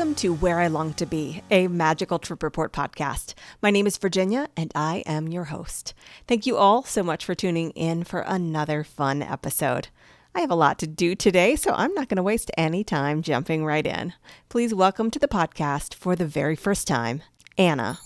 Welcome to Where I Long to Be, a magical trip report podcast. My name is Virginia, and I am your host. Thank you all so much for tuning in for another fun episode. I have a lot to do today, so I'm not going to waste any time jumping right in. Please welcome to the podcast for the very first time, Anna.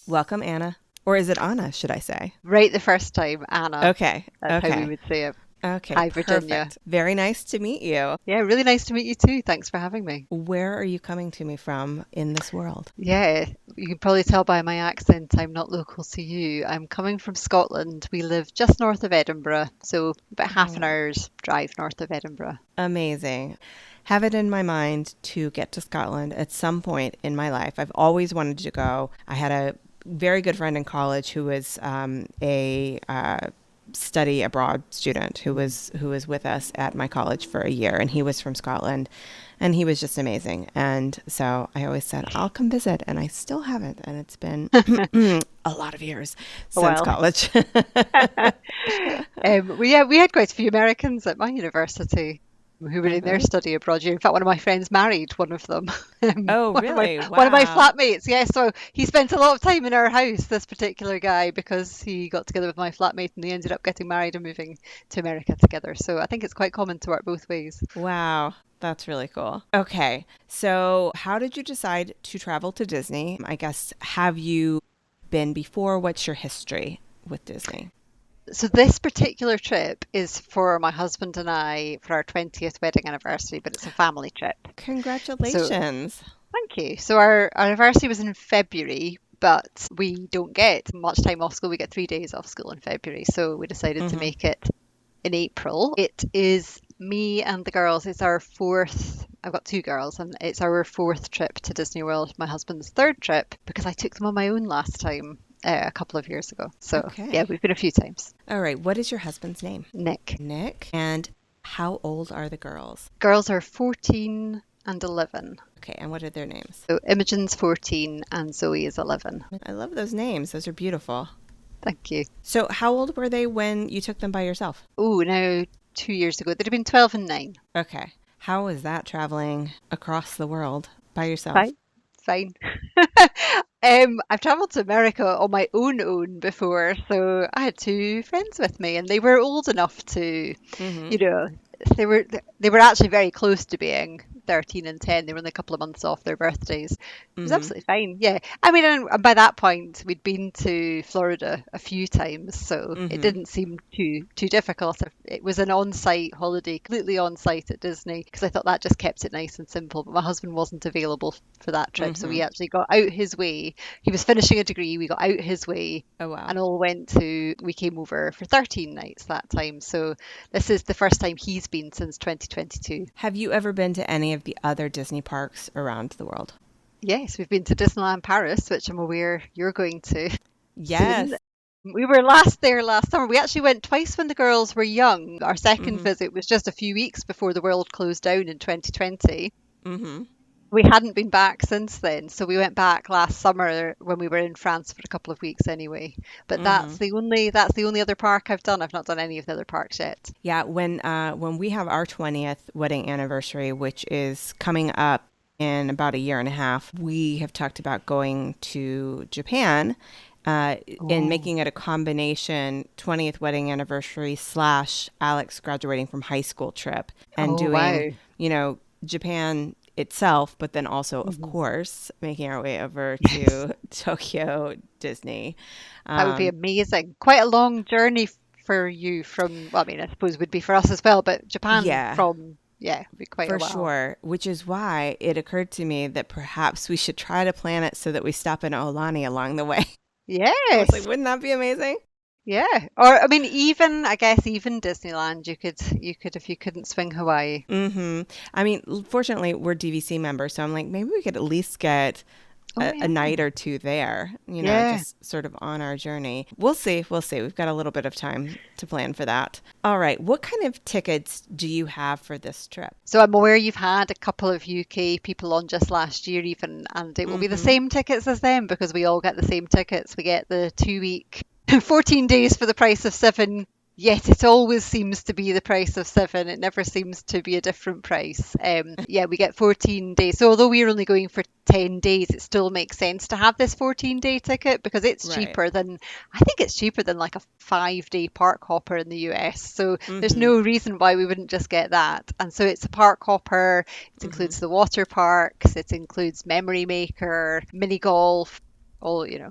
Welcome, Anna. Or is it Anna, should I say? Right the first time, Anna. Okay. That's how we would say it. Okay. Hi, Virginia. Perfect. Very nice to meet you. Yeah, really nice to meet you too. Thanks for having me. Where are you coming to me from in this world? Yeah, you can probably tell by my accent I'm not local to you. I'm coming from Scotland. We live just north of Edinburgh, so about half an hour's drive north of Edinburgh. Amazing. Have it in my mind to get to Scotland at some point in my life. I've always wanted to go. I had a very good friend in college who was a study abroad student who was with us at my college for a year, and he was from Scotland, and he was just amazing. And so I always said, I'll come visit, and I still haven't, and it's been a lot of years since college. We had quite a few Americans at my university who were in their study abroad year. In fact, one of my friends married one of them. Oh, really? Wow. One of my flatmates, yeah. So he spent a lot of time in our house, this particular guy, because he got together with my flatmate and they ended up getting married and moving to America together. So I think it's quite common to work both ways. Wow. That's really cool. Okay. So how did you decide to travel to Disney? I guess, have you been before? What's your history with Disney? So this particular trip is for my husband and I for our 20th wedding anniversary, but it's a family trip. Congratulations. So, thank you. So our anniversary was in February, but we don't get much time off school. We get 3 days off school in February. So we decided to make it in April. It is me and the girls. It's our fourth. I've got two girls, and it's our fourth trip to Disney World. My husband's third trip, because I took them on my own last time. A couple of years ago. So yeah, we've been a few times. All right. What is your husband's name? Nick. And how old are the girls? Girls are 14 and 11. Okay. And what are their names? So Imogen's 14 and Zoe is 11. I love those names. Those are beautiful. Thank you. So how old were they when you took them by yourself? Oh, now 2 years ago. They'd have been 12 and 9. Okay. How was that traveling across the world by yourself? Fine. I've travelled to America on my own before, so I had two friends with me, and they were old enough to, they were actually very close to being 13 and 10. They were only a couple of months off their birthdays. It was absolutely fine. Yeah. I mean, and by that point, we'd been to Florida a few times, so it didn't seem too difficult. It was an on-site holiday, completely on-site at Disney, because I thought that just kept it nice and simple. But my husband wasn't available for that trip, so we actually got out his way. He was finishing a degree. We got out his way. Oh, wow. And we came over for 13 nights that time. So this is the first time he's been since 2022. Have you ever been to any of the other Disney parks around the world? Yes, we've been to Disneyland Paris, which I'm aware you're going to. Yes. Soon. We were there last summer. We actually went twice when the girls were young. Our second visit was just a few weeks before the world closed down in 2020. We hadn't been back since then, so we went back last summer when we were in France for a couple of weeks anyway. But that's the only other park I've done. I've not done any of the other parks yet. Yeah, when we have our 20th wedding anniversary, which is coming up in about a year and a half, we have talked about going to Japan and making it a combination 20th wedding anniversary / Alex graduating from high school trip, and doing, Japan itself, but then also, of course, making our way over to Tokyo Disney. That would be amazing. Quite a long journey for you I suppose it would be for us as well, but Japan would be quite a while. For sure, which is why it occurred to me that perhaps we should try to plan it so that we stop in Aulani along the way. Yes. I was like, wouldn't that be amazing? Yeah. Or, I mean, even Disneyland, you could if you couldn't swing Hawaii. I mean, fortunately, we're DVC members, so I'm like, maybe we could at least get a night or two there, just sort of on our journey. We'll see. We've got a little bit of time to plan for that. All right. What kind of tickets do you have for this trip? So I'm aware you've had a couple of UK people on just last year even, and it will be the same tickets as them because we all get the same tickets. We get the 2 week 14 days for the price of 7 Yes, it always seems to be the price of seven. It never seems to be a different price. Yeah, we get 14 days. So although we're only going for 10 days, it still makes sense to have this 14-day ticket because it's Right. cheaper than, I think it's cheaper than like a 5-day park hopper in the US. So there's Mm-hmm. no reason why we wouldn't just get that. And so it's a park hopper. It Mm-hmm. includes the water parks. It includes memory maker, mini golf, all, it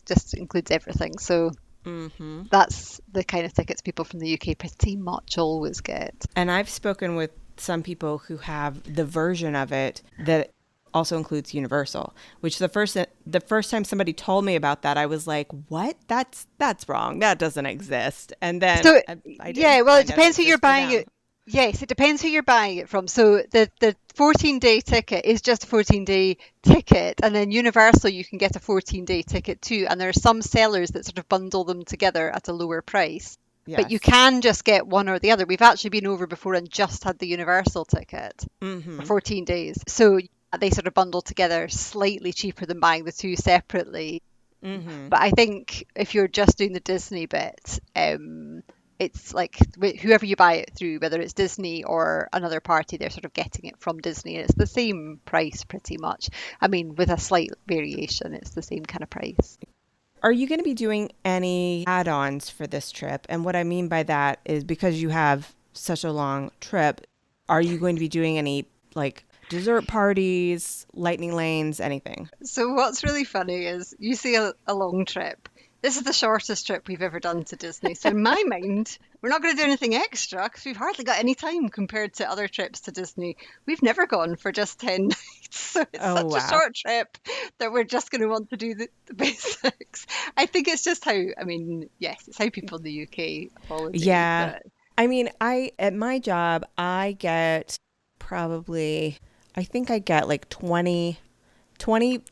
just includes everything. So Mm-hmm. that's the kind of tickets people from the UK pretty much always get. And I've spoken with some people who have the version of it that also includes Universal, which the first time somebody told me about that, I was like, "What? That's wrong. That doesn't exist." And then So I did yeah, well, it find out it depends who you're exists for buying them. it. Yes, it depends who you're buying it from. So the 14-day ticket is just a 14-day ticket, and then Universal you can get a 14-day ticket too. And there are some sellers that sort of bundle them together at a lower price. But you Yes. can just get one or the other. We've actually been over before and just had the Universal ticket for Mm-hmm. 14 days. So they sort of bundle together slightly cheaper than buying the two separately. Mm-hmm. But I think if you're just doing the Disney bit, it's like whoever you buy it through, whether it's Disney or another party, they're sort of getting it from Disney. And it's the same price pretty much. I mean, with a slight variation, it's the same kind of price. Are you going to be doing any add-ons for this trip? And what I mean by that is because you have such a long trip, are you going to be doing any like dessert parties, lightning lanes, anything? So what's really funny is you see a long trip. This is the shortest trip we've ever done to Disney. So in my mind, we're not going to do anything extra because we've hardly got any time compared to other trips to Disney. We've never gone for just 10 nights. So it's Oh, such a wow. short trip that we're just going to want to do the basics. I think it's just how, I mean, yes, it's how people in the UK holiday, Yeah. but I mean, I at my job, I get probably I think I get like 20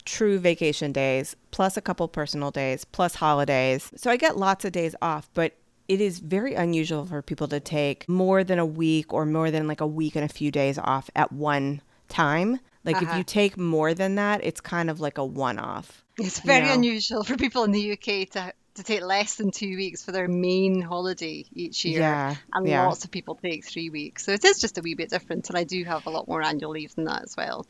true vacation days plus a couple personal days plus holidays. So I get lots of days off, but it is very unusual for people to take more than a week or more than like a week and a few days off at one time. Like if you uh take more than that, it's kind of like a one off, it's you very know? unusual for people in the UK to take less than 2 weeks for their main holiday each year, Yeah. and Yeah. lots of people take 3 weeks. So it is just a wee bit different, and I do have a lot more annual leave than that as well.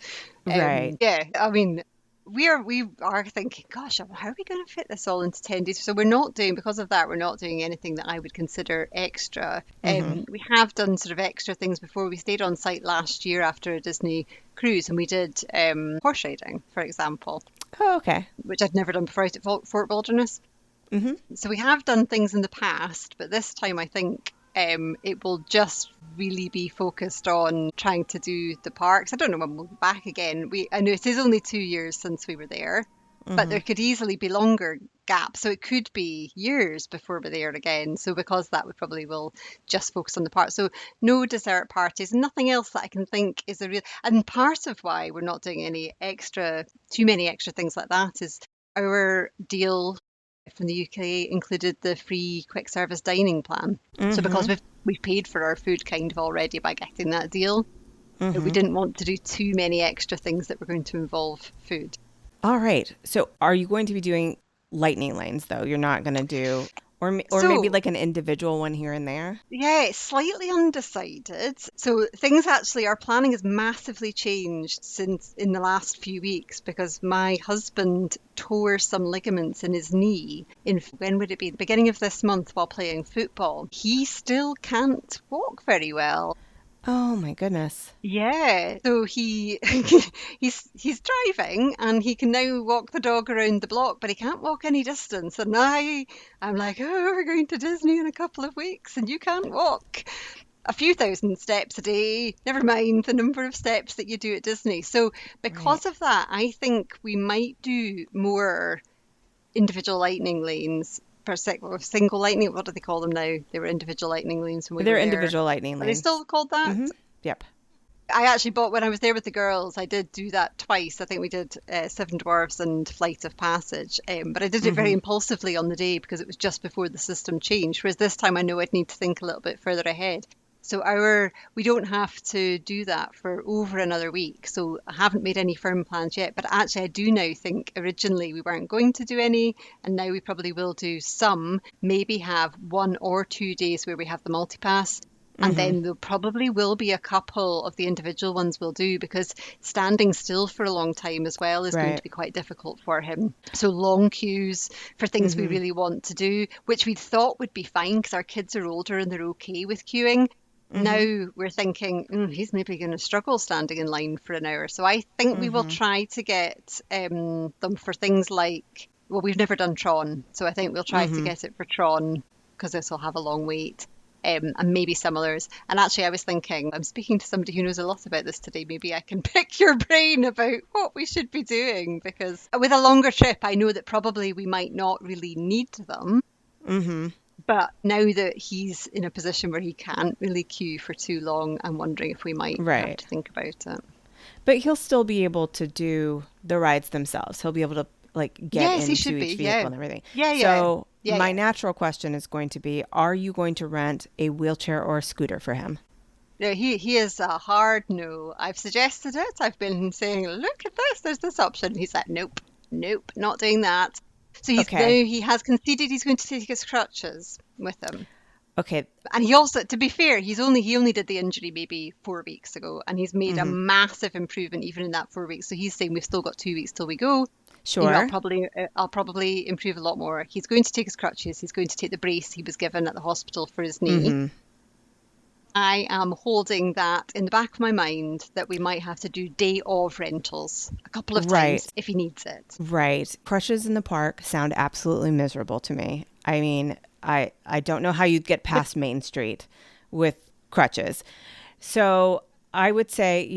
Right. Yeah, I mean, we are thinking, gosh, how are we going to fit this all into 10 days? So we're not doing, because of that, we're not doing anything that I would consider extra. Mhm. We have done sort of extra things before. We stayed on site last year after a Disney cruise, and we did horse riding, for example, Oh, okay. which I'd never done before out at Fort Wilderness. Mhm. So we have done things in the past, but this time I think it will just really be focused on trying to do the parks. I don't know when we'll be back again. I know it is only 2 years since we were there, but there Mhm. could easily be longer gaps. So it could be years before we're there again. So because that, we probably will just focus on the park. So no dessert parties, nothing else that I can think is a real. And part of why we're not doing too many extra things like that is our deal from the UK included the free quick service dining plan. So because Mhm. we've paid for our food kind of already by getting that deal, we Mhm. didn't want to do too many extra things that were going to involve food. All right. So are you going to be doing lightning lanes though? You're not going to do or maybe So like an individual one here and there? yeah, it's slightly undecided. So things actually, our planning has massively changed since in the last few weeks because my husband tore some ligaments in his knee in, when would it be? The beginning of this month while playing football. He still can't walk very well. Oh my goodness. Yeah, so he's driving and he can now walk the dog around the block, but he can't walk any distance. And I'm like, oh, we're going to Disney in a couple of weeks, and you can't walk a few thousand steps a day. Never mind the number of steps that you do at Disney. So Right. because of that, I think we might do more individual lightning lanes or single lightning. What do they call them now? They were individual lightning lanes when we They're were there. individual lightning Are they lanes. still called that? Mhm. Yep. I actually bought when I was there with the girls. I did do that twice. I think we did Seven Dwarfs and Flight of Passage, but I did it very Mhm. impulsively on the day because it was just before the system changed. Whereas this time I know I'd need to think a little bit further ahead. So we don't have to do that for over another week. So I haven't made any firm plans yet, but actually I do now think originally we weren't going to do any, and now we probably will do some, maybe have 1 or 2 days where we have the multipass. And Mm-hmm. then there probably will be a couple of the individual ones we'll do, because standing still for a long time as well is going to Right. be quite difficult for him. So long queues for things we Mm-hmm. really want to do, which we thought would be fine because our kids are older and they're okay with queuing. Mm-hmm. Now we're thinking, he's maybe going to struggle standing in line for an hour. So I think we will Mm-hmm. try to get them for things like, well, we've never done Tron, so I think we'll try to Mm-hmm. get it for Tron because this will have a long wait. And maybe some others. And actually, I was thinking, I'm speaking to somebody who knows a lot about this today. Maybe I can pick your brain about what we should be doing, because with a longer trip, I know that probably we might not really need them. Mm-hmm. But now that he's in a position where he can't really queue for too long, I'm wondering if we might have Right. to think about it. But he'll still be able to do the rides themselves. He'll be able to like get Yes, he into should be. each Yeah. vehicle and everything. Yeah, yeah. So Yeah, my yeah. natural question is going to be, are you going to rent a wheelchair or a scooter for him? No, he is a hard no. I've suggested it. I've been saying, look at this, there's this option. He's like, nope, nope, not doing that. So Okay. he has conceded he's going to take his crutches with him. Okay. And he also, to be fair, he only did the injury maybe 4 weeks ago, and he's made a Mm-hmm. massive improvement even in that 4 weeks. So he's saying we've still got 2 weeks till we go. Sure. I'll probably improve a lot more. He's going to take his crutches. He's going to take the brace he was given at the hospital for his knee. Mm-hmm. I am holding that in the back of my mind that we might have to do day of rentals a couple of Right. times if he needs it. Right. Crushes in the park sound absolutely miserable to me. I mean, I don't know how you'd get But past Main Street with crutches. So I would say,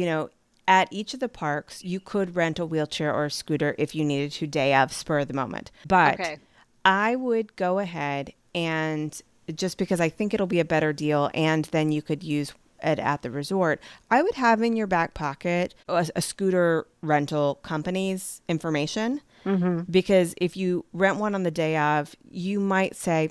at each of the parks, you could rent a wheelchair or a scooter if you needed to day of spur of the moment. But okay. I would go ahead and just because I think it'll be a better deal and then you could use it at the resort, I would have in your back pocket a scooter rental company's information Hmm. because if you rent one on the day of, you might say,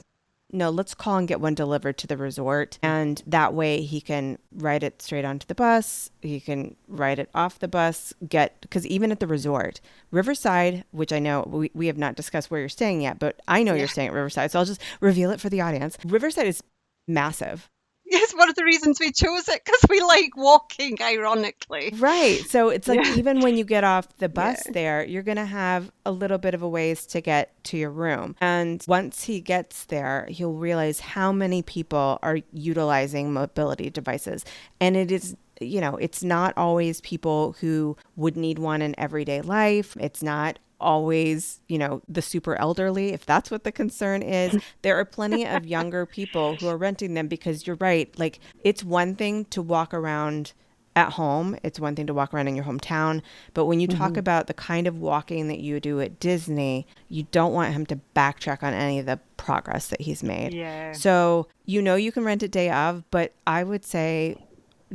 no, let's call and get one delivered to the resort. And that way he can ride it straight onto the bus. He can ride it off the bus, because even at the resort, Riverside, which I know we have not discussed where you're staying yet, but I know you're Yeah. staying at Riverside. So I'll just reveal it for the audience. Riverside is massive. It's one of the reasons we chose it, because we like walking, ironically. Right. So it's like Yeah. even when you get off the Yeah. bus there, you're going to have a little bit of a ways to get to your room. And once he gets there, he'll realize how many people are utilizing mobility devices. And it is, it's not always people who would need one in everyday life. It's not always, the super elderly, if that's what the concern is. There are plenty of younger people who are renting them because you're right. Like, it's one thing to walk around at home, it's one thing to walk around in your hometown. But when you talk Hmm. about the kind of walking that you do at Disney, you don't want him to backtrack on any of the progress that he's made. Yeah. So, you can rent it day of, but I would say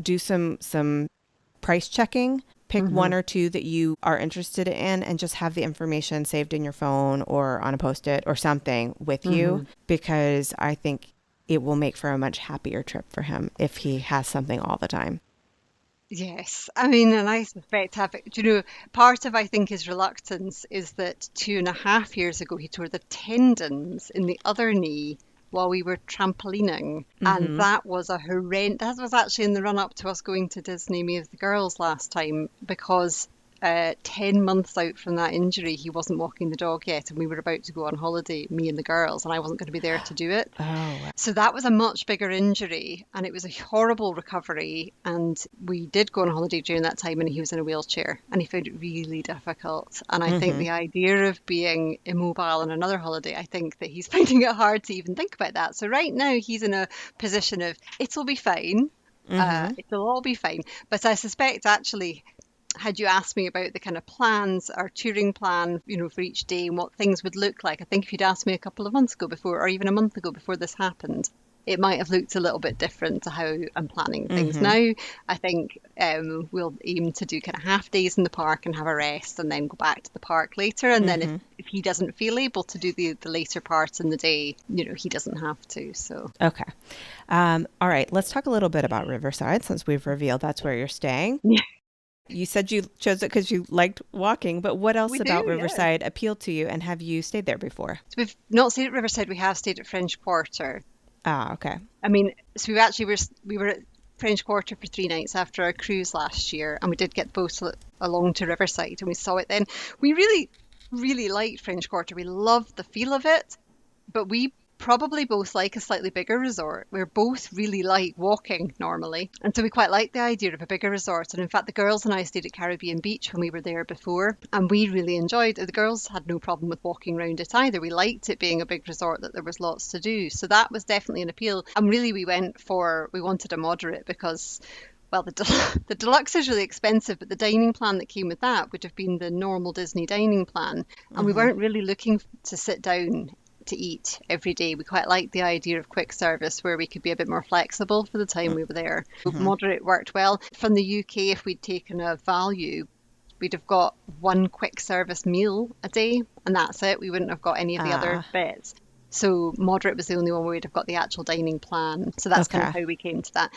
do some price checking. Pick Hmm. one or two that you are interested in and just have the information saved in your phone or on a post-it or something with you Hmm. because I think it will make for a much happier trip for him if he has something all the time. Yes, I mean, and I suspect part of I think his reluctance is that 2.5 years ago he tore the tendons in the other knee while we were trampolining, and Mm-hmm. that was a horrendous. That was actually in the run up to us going to Disney Me with the girls last time, because 10 months out from that injury, he wasn't walking the dog yet, and we were about to go on holiday, me and the girls, and I wasn't going to be there to do it. Oh, So that was a much bigger injury, and it was a horrible recovery. And we did go on holiday during that time, and he was in a wheelchair, and he found it really difficult. And I think mm-hmm. the idea of being immobile on another holiday, I think that he's finding it hard to even think about that. So right now he's in a position of it'll be fine. Mm-hmm. It'll all be fine. But I suspect actually, had you asked me about the kind of plans, our touring plan, for each day and what things would look like, I think if you'd asked me a couple of months ago before, or even a month ago before this happened, it might have looked a little bit different to how I'm planning things Mm-hmm. now. I think we'll aim to do kind of half days in the park and have a rest and then go back to the park later. And then if, Mm-hmm. if he doesn't feel able to do the later part in the day, he doesn't have to. So Okay. All right. Let's talk a little bit about Riverside since we've revealed that's where you're staying. yeah, You said you chose it because you liked walking, but what else we about do, yeah. Riverside appealed to you, and have you stayed there before? So we've not stayed at Riverside. We have stayed at French Quarter. Ah, okay. I mean, so we were at French Quarter for 3 nights after our cruise last year, and we did get the boat along to Riverside, and we saw it then. We really, really liked French Quarter. We loved the feel of it, but we probably both like a slightly bigger resort. We're both really like walking normally, and so we quite like the idea of a bigger resort. And in fact, the girls and I stayed at Caribbean Beach when we were there before, and we really enjoyed it. The girls had no problem with walking around it either. We liked it being a big resort, that there was lots to do, so that was definitely an appeal. And really, we wanted a moderate because, well, the deluxe is really expensive, but the dining plan that came with that would have been the normal Disney dining plan, and we weren't really looking to sit down to eat every day. We quite liked the idea of quick service where we could be a bit more flexible for the time we were there. Moderate worked well. From the UK, if we'd taken a value, we'd have got one quick service meal a day, and that's it. We wouldn't have got any of the other bits. So moderate was the only one where we'd have got the actual dining plan. So that's kind of how we came to that.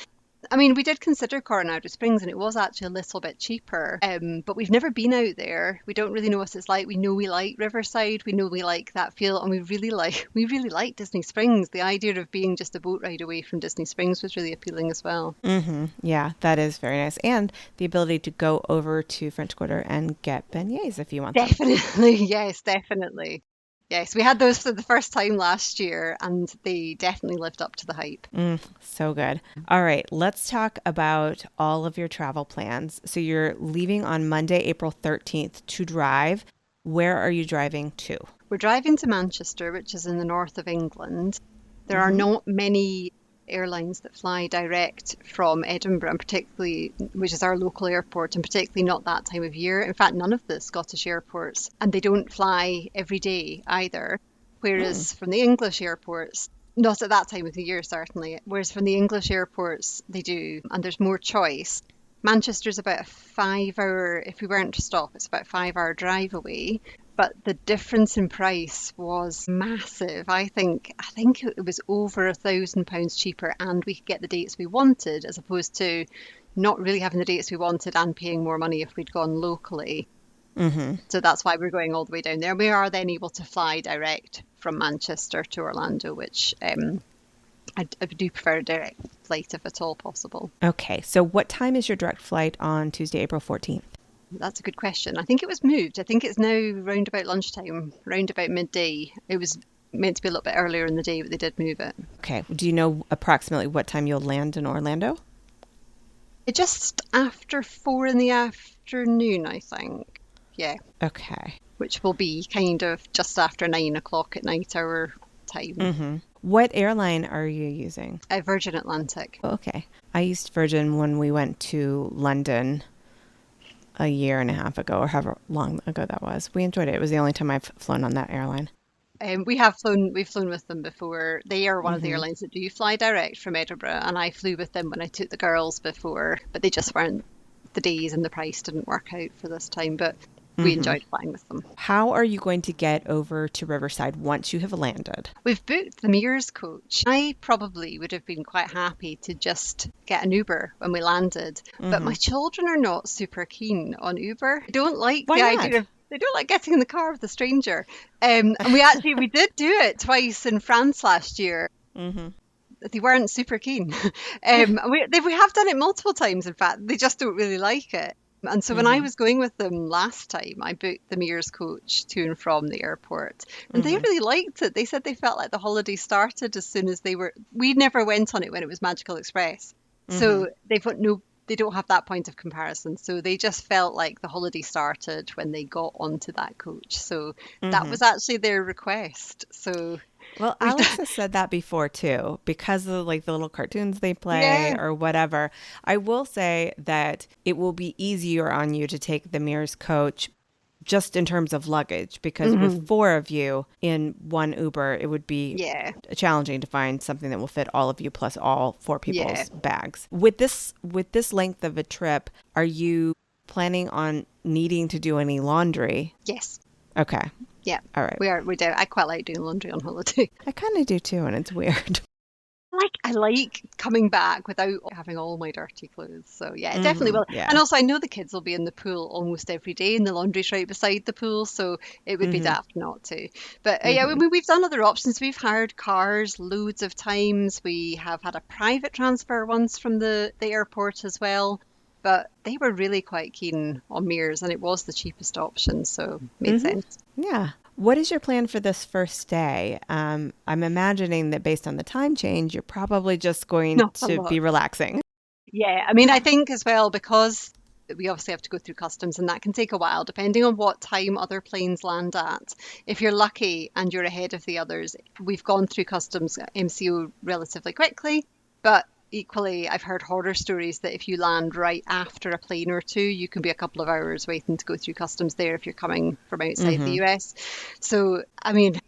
I mean, we did consider Coronado Springs, and it was actually a little bit cheaper, but we've never been out there. We don't really know what it's like. We know we like Riverside. We know we like that feel, and we really like Disney Springs. The idea of being just a boat ride away from Disney Springs was really appealing as well. Yeah, that is very nice. And the ability to go over to French Quarter and get beignets if you want them. Definitely, yes, definitely. Yes, we had those for the first time last year, and they definitely lived up to the hype. So good. All right, let's talk about all of your travel plans. So you're leaving on Monday, April 13th to drive. Where are you driving to? We're driving to Manchester, which is in the north of England. There are not many airlines that fly direct from Edinburgh, and particularly, which is our local airport, and particularly not that time of year. In fact, none of the Scottish airports, and they don't fly every day either. Whereas from the English airports, not at that time of the year certainly, whereas from the English airports they do, and there's more choice. Manchester's about a 5 hour, if we weren't to stop, it's about a 5 hour drive away. But the difference in price was massive. I think it was over £1,000 cheaper, and we could get the dates we wanted, as opposed to not really having the dates we wanted and paying more money if we'd gone locally. So that's why we're going all the way down there. We are then able to fly direct from Manchester to Orlando, which I do prefer a direct flight if at all possible. Okay, so what time is your direct flight on Tuesday, April 14th? That's a good question. I think it was moved. I think it's now round about lunchtime, round about midday. It was meant to be a little bit earlier in the day, but they did move it. Okay. Do you know approximately what time you'll land in Orlando? Just after 4 in the afternoon, I think. Yeah. Okay. Which will be kind of just after 9 o'clock at night, our time. What airline are you using? Virgin Atlantic. Okay. I used Virgin when we went to London a year and a half ago, or however long ago that was. We enjoyed it. It was the only time I've flown on that airline. We've flown with them before. They are one of the airlines that do fly direct from Edinburgh, and I flew with them when I took the girls before, but they just weren't, the days and the price didn't work out for this time, but we enjoyed flying with them. How are you going to get over to Riverside once you have landed? We've booked the Mears coach. I probably would have been quite happy to just get an Uber when we landed, but my children are not super keen on Uber. They don't like Why the not? idea of they don't like getting in the car with a stranger. And we did do it twice in France last year. They weren't super keen. We have done it multiple times, in fact. They just don't really like it. And so when I was going with them last time, I booked the Mears coach to and from the airport. And they really liked it. They said they felt like the holiday started as soon as we never went on it when it was Magical Express. So they don't have that point of comparison. So they just felt like the holiday started when they got onto that coach. So that was actually their request. So well, Alex has said that before too, because of like the little cartoons they play or whatever. I will say that it will be easier on you to take the Mears coach just in terms of luggage, because with 4 of you in one Uber, it would be challenging to find something that will fit all of you plus all 4 people's bags. With this length of a trip, are you planning on needing to do any laundry? Yes. Okay. Yeah, All right. we do. I quite like doing laundry on holiday. I kind of do too, and it's weird. I like coming back without having all my dirty clothes. So yeah, it definitely will. And Yeah. also I know the kids will be in the pool almost every day and the laundry's right beside the pool, so it would be daft not to. But yeah, I mean, we've done other options. We've hired cars loads of times. We have had a private transfer once from the airport as well. But they were really quite keen on Mears and it was the cheapest option, so made sense. Yeah. What is your plan for this first day? I'm imagining that based on the time change, you're probably just going Not a to lot. be relaxing. Yeah, I mean, I think as well, because we obviously have to go through customs and that can take a while, depending on what time other planes land at. If you're lucky and you're ahead of the others, we've gone through customs MCO relatively quickly, but equally, I've heard horror stories that if you land right after a plane or two, you can be a couple of hours waiting to go through customs there if you're coming from outside the US. So, I mean,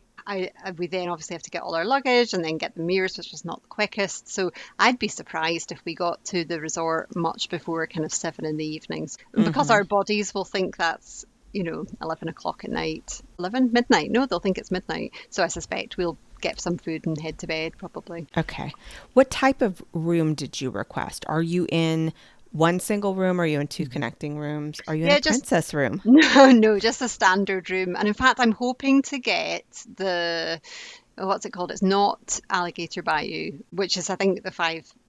we then obviously have to get all our luggage and then get the mirrors, which was not the quickest. So I'd be surprised if we got to the resort much before kind of 7 in the evenings. And because our bodies will think that's, 11 o'clock at night. 11? Midnight? No, they'll think it's midnight. So I suspect we'll get some food and head to bed probably. Okay. What type of room did you request? Are you in one single room? Are you in two connecting rooms? Are you in a Yeah, just princess room? no, just a standard room. And in fact, I'm hoping to get what's it called? It's not Alligator Bayou, which is I think the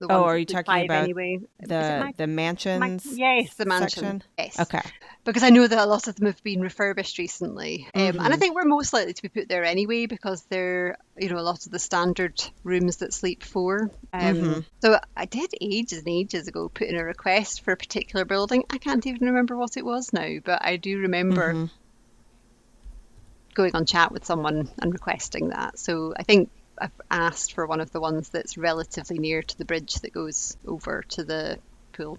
Oh, one are you the talking five about anyway. Is it the mansions yes, the mansion. section? Yes. Okay. Because I know that a lot of them have been refurbished recently. And I think we're most likely to be put there anyway because they're, a lot of the standard rooms that sleep four. So I did ages and ages ago put in a request for a particular building. I can't even remember what it was now, but I do remember going on chat with someone and requesting that. So I think I've asked for one of the ones that's relatively near to the bridge that goes over to the pool.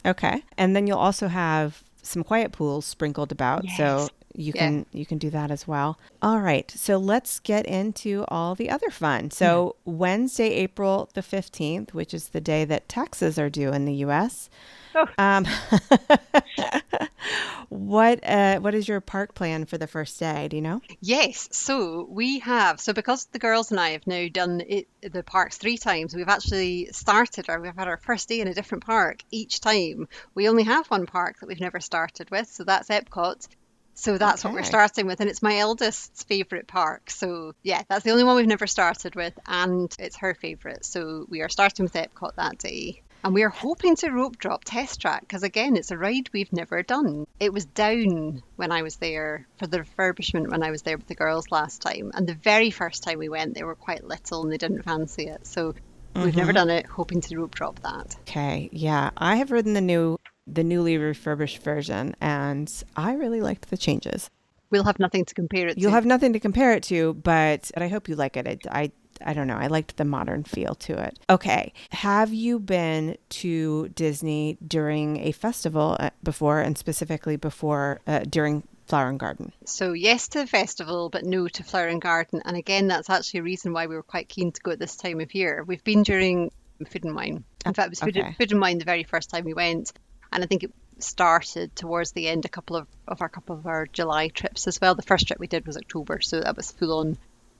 Okay. And then you'll also have some quiet pools sprinkled about, so Yes. Yeah. you can do that as well. All right. So let's get into all the other fun. So Wednesday, April the 15th, which is the day that taxes are due in the US. Oh. Um, what is your park plan for the first day? Do you know? Yes, so because the girls and I have now done the parks 3 times, we've actually started, or we've had our first day in a different park each time. We only have one park that we've never started with, so that's Epcot. So that's what we're Okay. starting with, and it's my eldest's favourite park. So yeah, that's the only one we've never started with, and it's her favourite. So we are starting with Epcot that day. And we are hoping to rope drop Test Track because, again, it's a ride we've never done. It was down when I was there for the refurbishment when I was there with the girls last time. And the very first time we went, they were quite little and they didn't fancy it. So we've never done it, hoping to rope drop that. Okay. Yeah, I have ridden the newly refurbished version, and I really liked the changes. We'll have nothing to compare it You'll to. have nothing to compare it to, but I hope you like it. I don't know. I liked the modern feel to it. Okay. Have you been to Disney during a festival before, and specifically before during Flower and Garden? So yes to the festival, but no to Flower and Garden. And again, that's actually a reason why we were quite keen to go at this time of year. We've been during Food and Wine. In fact, it was Okay. Food and Wine the very first time we went. And I think it started towards the end a couple of our July trips as well. The first trip we did was October, so that was full on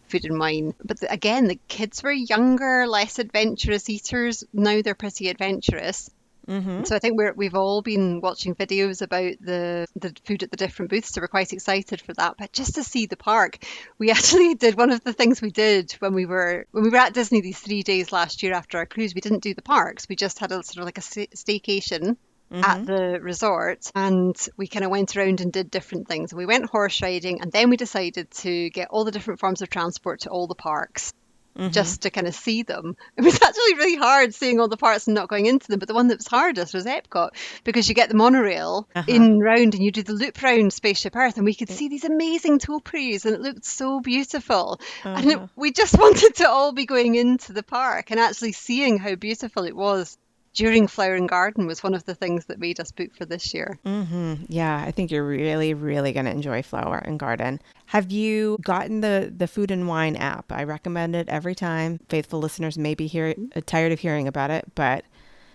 Food and Wine. But again, the kids were younger, less adventurous eaters. Now they're pretty adventurous. So I think we've all been watching videos about the food at the different booths, so we're quite excited for that. But just to see the park, we actually did one of the things we did when we were at Disney these 3 days last year after our cruise. We didn't do the parks. We just had a sort of like a staycation at the resort, and we kind of went around and did different things. And we went horse riding, and then we decided to get all the different forms of transport to all the parks just to kind of see them. It was actually really hard seeing all the parks and not going into them, but the one that was hardest was Epcot because you get the monorail in round and you do the loop round Spaceship Earth, and we could see these amazing topiaries and it looked so beautiful. And we just wanted to all be going into the park and actually seeing how beautiful it was during Flower and Garden was one of the things that made us book for this year. Yeah, I think you're really, really going to enjoy Flower and Garden. Have you gotten the Food and Wine app? I recommend it every time. Faithful listeners may be tired of hearing about it, but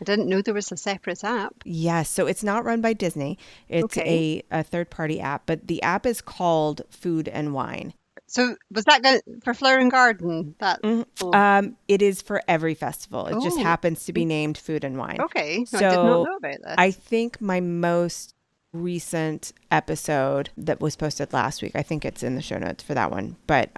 I didn't know there was a separate app. Yes, so it's not run by Disney. It's Okay. a third party app, but the app is called Food and Wine. So was that good for Flower and Garden? That Mhm. oh It is for every festival. It just oh happens to be named Food and Wine. okay. No, I did not So know about I this. think my most recent episode that was posted last week, I think it's in the show notes for that one, but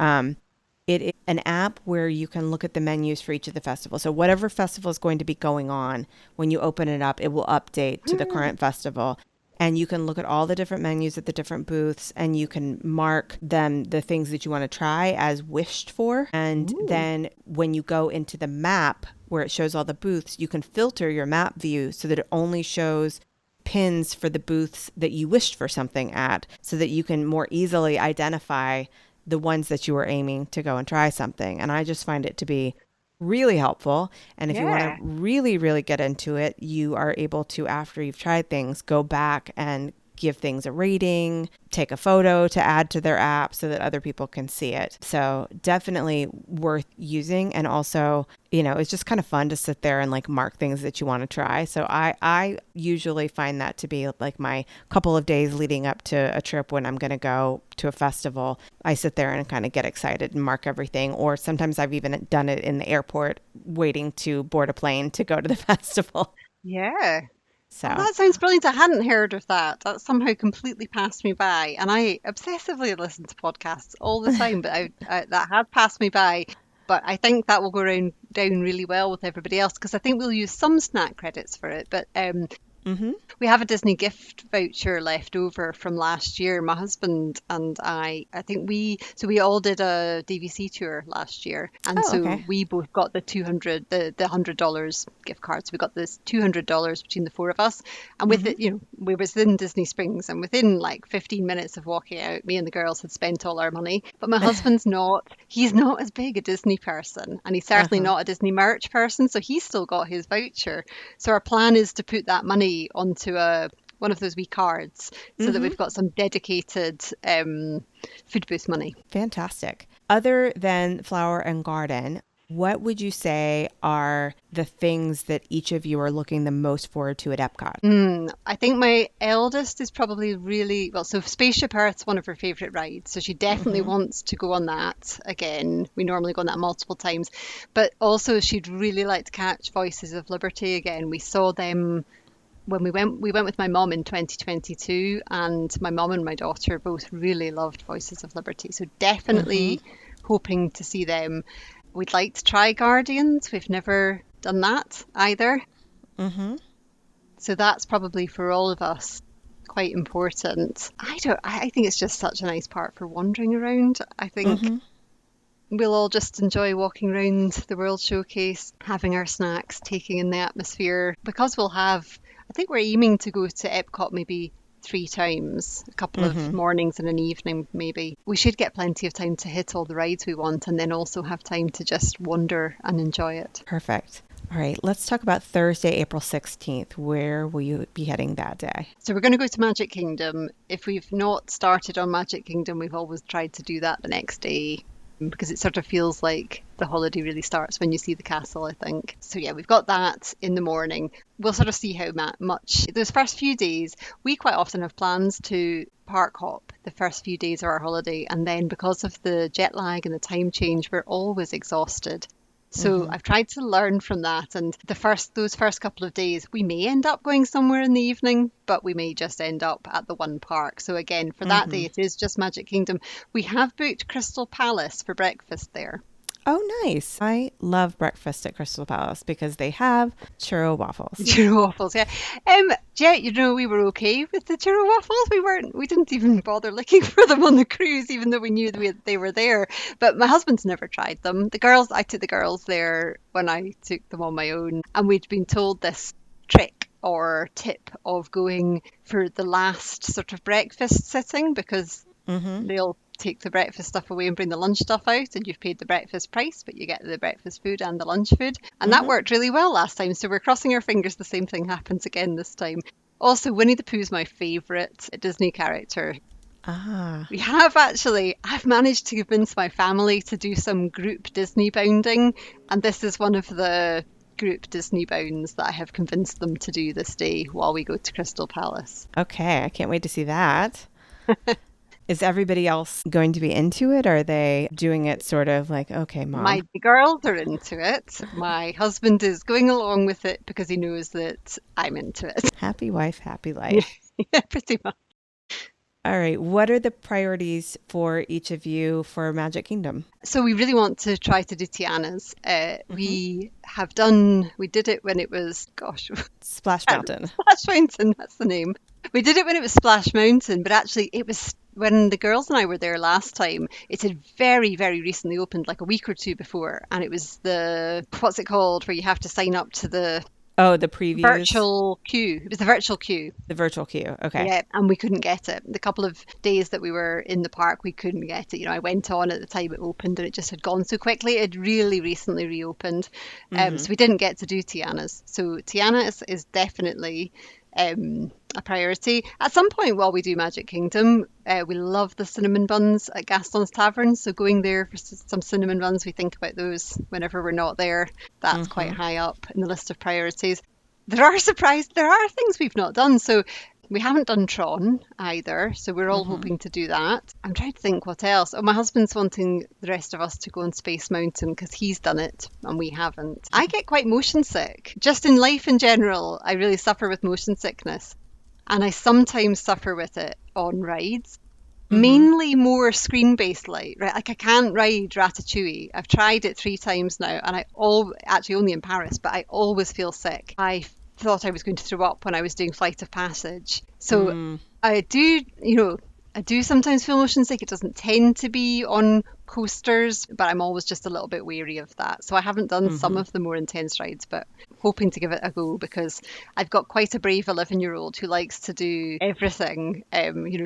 it is an app where you can look at the menus for each of the festivals. So whatever festival is going to be going on, when you open it up, it will update to the current festival. And you can look at all the different menus at the different booths and you can mark them, the things that you want to try, as wished for. And Ooh. then when you go into the map where it shows all the booths, you can filter your map view so that it only shows pins for the booths that you wished for something at, so that you can more easily identify the ones that you were aiming to go and try something. And I just find it to be really helpful. And if you want to Yeah. really, really get into it, you are able to, after you've tried things, go back and give things a rating, take a photo to add to their app so that other people can see it. So definitely worth using. And also, you know, it's just kind of fun to sit there and like mark things that you want to try. So I usually find that to be like my couple of days leading up to a trip when I'm going to go to a festival. I sit there and kind of get excited and mark everything. Or sometimes I've even done it in the airport waiting to board a plane to go to the festival. Yeah. Oh, So, that sounds brilliant. I hadn't heard of that. That somehow completely passed me by. And I obsessively listen to podcasts all the time, but that had passed me by. But I think that will go down really well with everybody else because I think we'll use some snack credits for it. But mm-hmm. we have a Disney gift voucher left over from last year. My husband and I think we all did a DVC tour last year, and Oh, so okay. we both got the $100 gift card. So we got this $200 between the four of us, and with Mm-hmm. it, we was in Disney Springs, and within like 15 minutes of walking out, me and the girls had spent all our money. But my husband's not. He's not as big a Disney person, and he's certainly Uh-huh. not a Disney merch person. So he's still got his voucher. So our plan is to put that money onto a one of those wee cards so that Mm-hmm. we've got some dedicated food booth money. Fantastic. Other than flower and garden, what would you say are the things that each of you are looking the most forward to at Epcot? I think my eldest is probably really well. So Spaceship Earth's one of her favourite rides, so she definitely Mm-hmm. wants to go on that again. We normally go on that multiple times, but also she'd really like to catch Voices of Liberty again. We saw them when we went with my mom in 2022, and my mom and my daughter both really loved Voices of Liberty, so Mm-hmm. definitely hoping to see them. We'd like to try Guardians. We've never done that either, Mm-hmm. so that's probably for all of us quite important. I think it's just such a nice park for wandering around. I think Mm-hmm. we'll all just enjoy walking around the World Showcase, having our snacks, taking in the atmosphere. Because I think we're aiming to go to Epcot maybe 3 times, a couple of Mm-hmm. mornings and an evening maybe. We should get plenty of time to hit all the rides we want and then also have time to just wander and enjoy it. Perfect. All right, let's talk about Thursday, April 16th. Where will you be heading that day? So we're going to go to Magic Kingdom. If we've not started on Magic Kingdom, we've always tried to do that the next day because it sort of feels like the holiday really starts when you see the castle, I think. So yeah, we've got that in the morning. We'll sort of see how much those first few days. We quite often have plans to park hop the first few days of our holiday, and then because of the jet lag and the time change, we're always exhausted. So Mm-hmm. I've tried to learn from that, and those first couple of days, we may end up going somewhere in the evening, but we may just end up at the one park. So again, for that Mm-hmm. day, it is just Magic Kingdom. We have booked Crystal Palace for breakfast there. Oh, nice. I love breakfast at Crystal Palace because they have churro waffles. Churro waffles, yeah. Yeah, we were okay with the churro waffles. We didn't even bother looking for them on the cruise, even though we knew they were there. But my husband's never tried them. I took the girls there when I took them on my own, and we'd been told this trick or tip of going for the last sort of breakfast sitting because Mm-hmm. they'll take the breakfast stuff away and bring the lunch stuff out, and you've paid the breakfast price, but you get the breakfast food and the lunch food. And that Mm-hmm. worked really well last time. So we're crossing our fingers the same thing happens again this time. Also, Winnie the Pooh's my favourite Disney character. Ah. I've managed to convince my family to do some group Disney bounding, and this is one of the group Disney bounds that I have convinced them to do this day while we go to Crystal Palace. Okay, I can't wait to see that. Is everybody else going to be into it? Or are they doing it sort of like, okay, mom? My girls are into it. My husband is going along with it because he knows that I'm into it. Happy wife, happy life. Yeah, pretty much. All right. What are the priorities for each of you for Magic Kingdom? So we really want to try to do Tiana's. Hmm. We did it when it was, gosh, Splash Mountain. Splash Mountain, that's the name. We did it when it was Splash Mountain, but actually it was when the girls and I were there last time. It had very, very recently opened, like a week or two before, and it was what's it called, where you have to sign up to the Oh, the previews, virtual queue. It was the virtual queue. the virtual queue. Okay. Yeah, and we couldn't get it. The couple of days that we were in the park, we couldn't get it. I went on at the time it opened and it just had gone so quickly. It had really recently reopened. Hmm. So we didn't get to do Tiana's. So Tiana is definitely a priority. At some point while we do Magic Kingdom, we love the cinnamon buns at Gaston's Tavern. So going there for some cinnamon buns, we think about those whenever we're not there. That's quite Hmm. high up in the list of priorities. There are things we've not done. So we haven't done Tron either, so we're all Hmm. hoping to do that. I'm trying to think what else. Oh, my husband's wanting the rest of us to go on Space Mountain because he's done it and we haven't. I get quite motion sick. Just in life in general, I really suffer with motion sickness. And I sometimes suffer with it on rides. Hmm. Mainly more screen-based light, right? Like I can't ride Ratatouille. I've tried it 3 times now, and actually only in Paris, but I always feel sick. I thought I was going to throw up when I was doing Flight of Passage. So Mm. I do, I do sometimes feel motion sick. It doesn't tend to be on coasters, but I'm always just a little bit wary of that. So I haven't done some Hmm. of the more intense rides, but hoping to give it a go because I've got quite a brave 11-year-old who likes to do everything.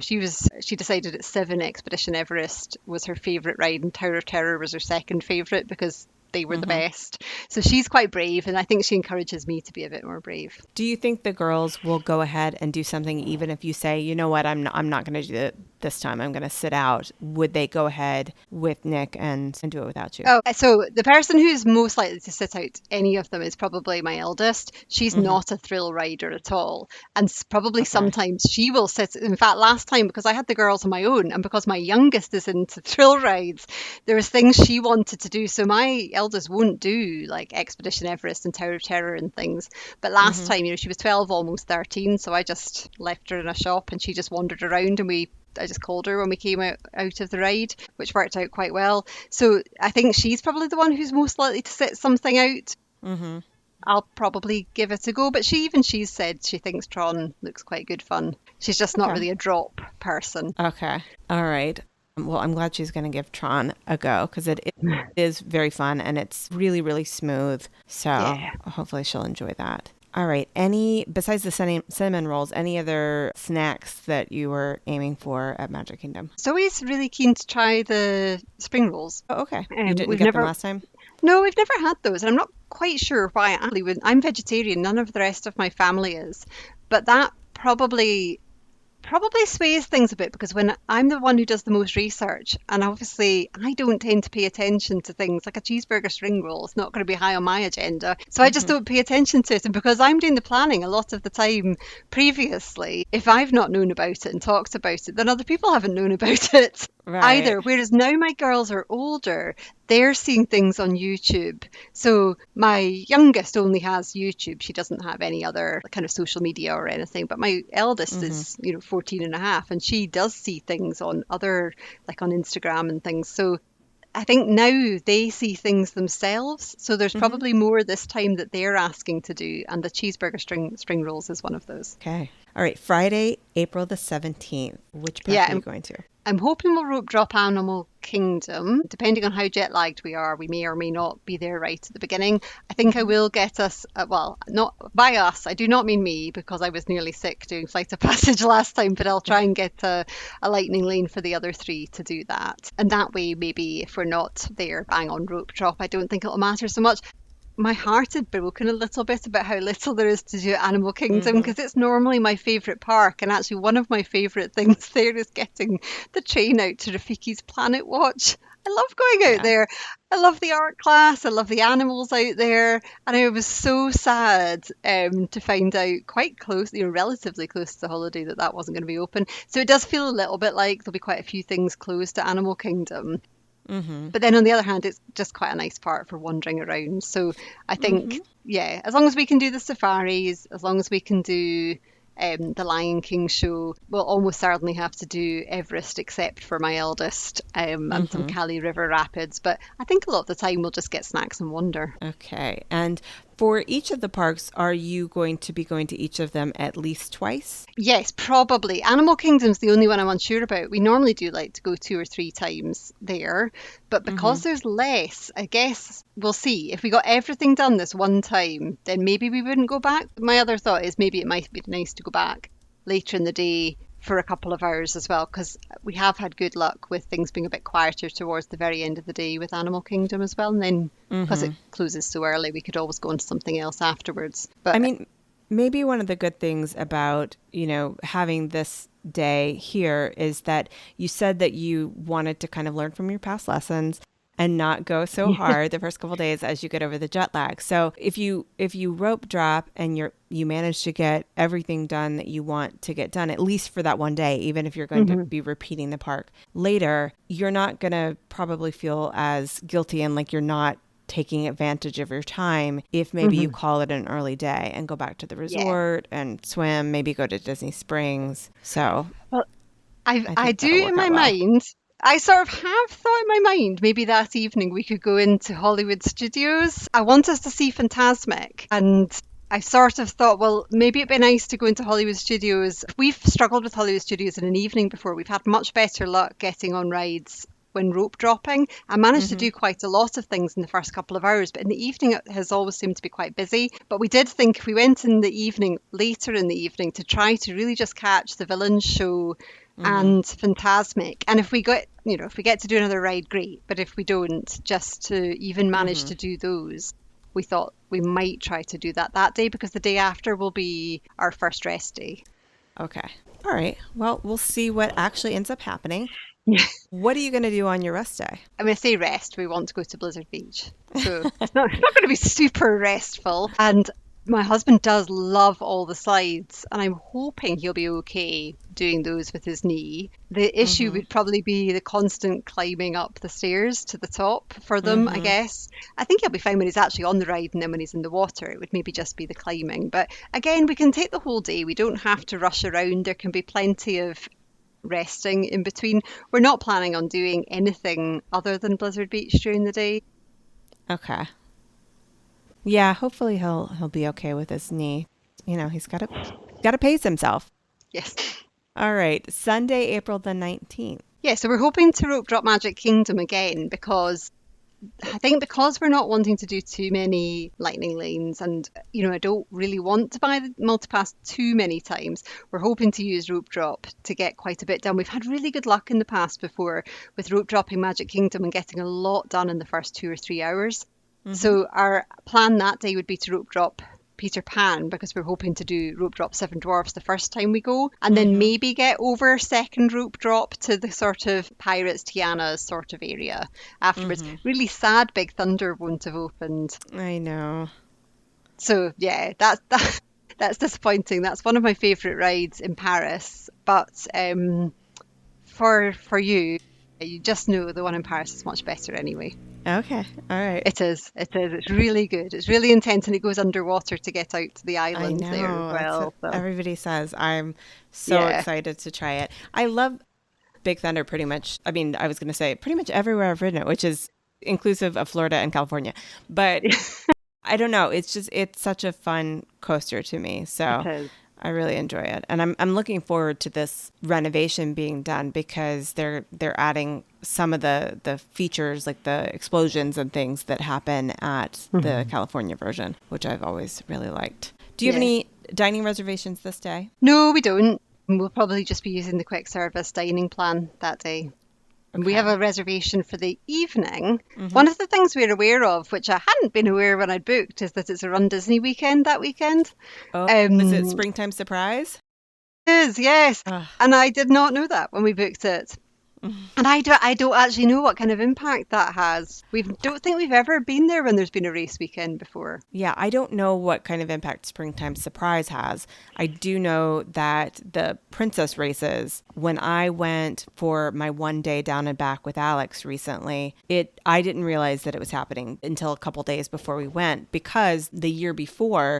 She decided at 7 Expedition Everest was her favourite ride and Tower of Terror was her second favourite because they were the Hmm. best. So she's quite brave, and I think she encourages me to be a bit more brave. Do you think the girls will go ahead and do something even if you say, you know what, I'm not going to do it this time. I'm going to sit out. Would they go ahead with Nick and do it without you? Oh, so the person who's most likely to sit out any of them is probably my eldest. She's Hmm. not a thrill rider at all. And probably Okay. sometimes she will sit. In fact, last time, because I had the girls on my own and because my youngest is into thrill rides, there was things she wanted to do. So my eldest won't do like Expedition Everest and Tower of Terror and things. But last Hmm. time, she was 12, almost 13. So I just left her in a shop and she just wandered around and I just called her when we came out of the ride, which worked out quite well. So I think she's probably the one who's most likely to sit something out. Hmm. I'll probably give it a go, but she's said she thinks Tron looks quite good fun. She's just not Okay. really a drop person. Okay. All right. Well, I'm glad she's going to give Tron a go because it is very fun and it's really, really smooth. So Yeah. hopefully she'll enjoy that. All right. Besides the cinnamon rolls, any other snacks that you were aiming for at Magic Kingdom? Zoe's really keen to try the spring rolls. Oh, okay. You didn't We've get them never, last time? no, we've never had those, and I'm not quite sure why. Actually, I'm vegetarian. None of the rest of my family is, but that probably sways things a bit because when I'm the one who does the most research, and obviously I don't tend to pay attention to things like a cheeseburger string roll, it's not going to be high on my agenda. So I just Hmm. don't pay attention to it. And because I'm doing the planning a lot of the time previously, if I've not known about it and talked about it, then other people haven't known about it Right. either. Whereas now my girls are older, they're seeing things on YouTube. So my youngest only has YouTube. She doesn't have any other kind of social media or anything. But my eldest Hmm. is, 14 and a half, and she does see things on other, like on Instagram and things. So I think now they see things themselves. So there's Hmm. probably more this time that they're asking to do. And the cheeseburger string rolls is one of those. Okay. All right. Friday, April the 17th. Which park Yeah, are you going to? I'm hoping we'll rope drop Animal Kingdom. Depending on how jet lagged we are, we may or may not be there right at the beginning. I think I Hmm. will get us, well, not by us, I do not mean me because I was nearly sick doing Flight of Passage last time, but I'll try and get a lightning lane for the other three to do that. And that way, maybe if we're not there bang on rope drop, I don't think it'll matter so much. my heart had broken a little bit about how little there is to do at Animal Kingdom Mm-hmm. because it's normally my favourite park. And actually, one of my favourite things there is getting the train out to Rafiki's Planet Watch. I love going out Yeah. there. I love the art class. I love the animals out there. And I was so sad to find out quite close, relatively close to the holiday that that wasn't going to be open. So it does feel a little bit like there'll be quite a few things closed at Animal Kingdom. Mm-hmm. But then on the other hand, it's just quite a nice park for wandering around. So I Mm-hmm. think, yeah, as long as we can do the safaris, as long as we can do the Lion King show, we'll almost certainly have to do Everest except for my eldest and some Mm-hmm. Cali River Rapids. But I think a lot of the time we'll just get snacks and wander. Okay. And for each of the parks, are you going to be going to each of them at least twice? Yes, probably. Animal Kingdom's the only one I'm unsure about. We normally do like to go 2 or 3 times there, but Mm-hmm. because there's less, I guess we'll see. If we got everything done this one time, then maybe we wouldn't go back. My other thought is maybe it might be nice to go back later in the day for a couple of hours as well, because we have had good luck with things being a bit quieter towards the very end of the day with Animal Kingdom as well. And then because Mm-hmm. it closes so early, we could always go on to something else afterwards. I But mean, maybe one of the good things about, having this day here is that you said that you wanted to kind of learn from your past lessons and not go so hard the first couple days as you get over the jet lag. So if you rope drop and you manage to get everything done that you want to get done, at least for that one day, even if you're going to Mhm. be repeating the park later, you're not going to probably feel as guilty and like you're not taking advantage of your time if maybe you Mhm. call it an early day and go back to the Yeah. resort and swim, maybe go to Disney Springs. So Well, I I I think do that'll in work my out well. mind. I sort of have thought in my mind maybe that evening we could go into Hollywood Studios. I want us to see Fantasmic, and I sort of thought, well, maybe it'd be nice to go into Hollywood Studios. We've struggled with Hollywood Studios in an evening before. We've had much better luck getting on rides when rope dropping. I managed to Hmm. do quite a lot of things in the first couple of hours, but in the evening it has always seemed to be quite busy. But we did think if we went in the evening, later in the evening, to try to really just catch the villain show Hmm. and Fantasmic. And if we get to do another ride, great. But if we don't, just to even manage Hmm. to do those, we thought we might try to do that day because the day after will be our first rest day. Okay. All right. Well, we'll see what actually ends up happening. Yeah. What are you going to do on your rest day? I mean, I say rest, we want to go to Blizzard Beach. So it's not going to be super restful. And my husband does love all the slides, and I'm hoping he'll be okay doing those with his knee. The issue Hmm. would probably be the constant climbing up the stairs to the top for them, I Hmm. guess. I think he'll be fine when he's actually on the ride, and then when he's in the water, it would maybe just be the climbing. But again, we can take the whole day. We don't have to rush around. There can be plenty of resting in between. We're not planning on doing anything other than Blizzard Beach during the day. Okay. Yeah, hopefully he'll be okay with his knee. He's got to pace himself. Yes. All right. Sunday, April the 19th. Yeah, so we're hoping to rope drop Magic Kingdom again because I think because we're not wanting to do too many lightning lanes and I don't really want to buy the multipass too many times, we're hoping to use rope drop to get quite a bit done. We've had really good luck in the past before with rope dropping Magic Kingdom and getting a lot done in the first 2 or 3 hours. Hmm. So our plan that day would be to rope drop Peter Pan because we're hoping to do rope drop Seven Dwarfs the first time we go, and then Hmm. maybe get over second rope drop to the sort of Pirates Tiana sort of area afterwards. Hmm. Really sad Big Thunder won't have opened. I know. So yeah, that's disappointing. That's one of my favourite rides in Paris. But for you, you just know the one in Paris is much better anyway. Okay. All right. It is. It is. It's really good. It's really intense, and it goes underwater to get out to the I island there as know. That's what well. So everybody says. I'm so yeah, excited to try it. I love Big Thunder pretty much. I mean, I was going to say pretty much everywhere I've ridden it, which is inclusive of Florida and California. But I don't know. It's such a fun coaster to me. it So is. I really enjoy it. And I'm looking forward to this renovation being done because they're adding some of the features like the explosions and things that happen at the Mhm. California version, which I've always really liked. Do you have Yeah. any dining reservations this day? No, we don't. We'll probably just be using the quick service dining plan that day. We have Okay. a reservation for the evening. Mm-hmm. One of the things we're aware of, which I hadn't been aware when I'd booked, is that it's a Run Disney weekend that weekend. Oh, is it Um, springtime surprise? it is, yes. Ugh. And I did not know that when we booked it. And I don't actually know what kind of impact that has. We don't think we've ever been there when there's been a race weekend before. Yeah, I don't know what kind of impact Springtime Surprise has. I do know that the princess races, when I went for my 1 day down and back with Alex recently, it I didn't realize that it was happening until a couple days before we went because the year before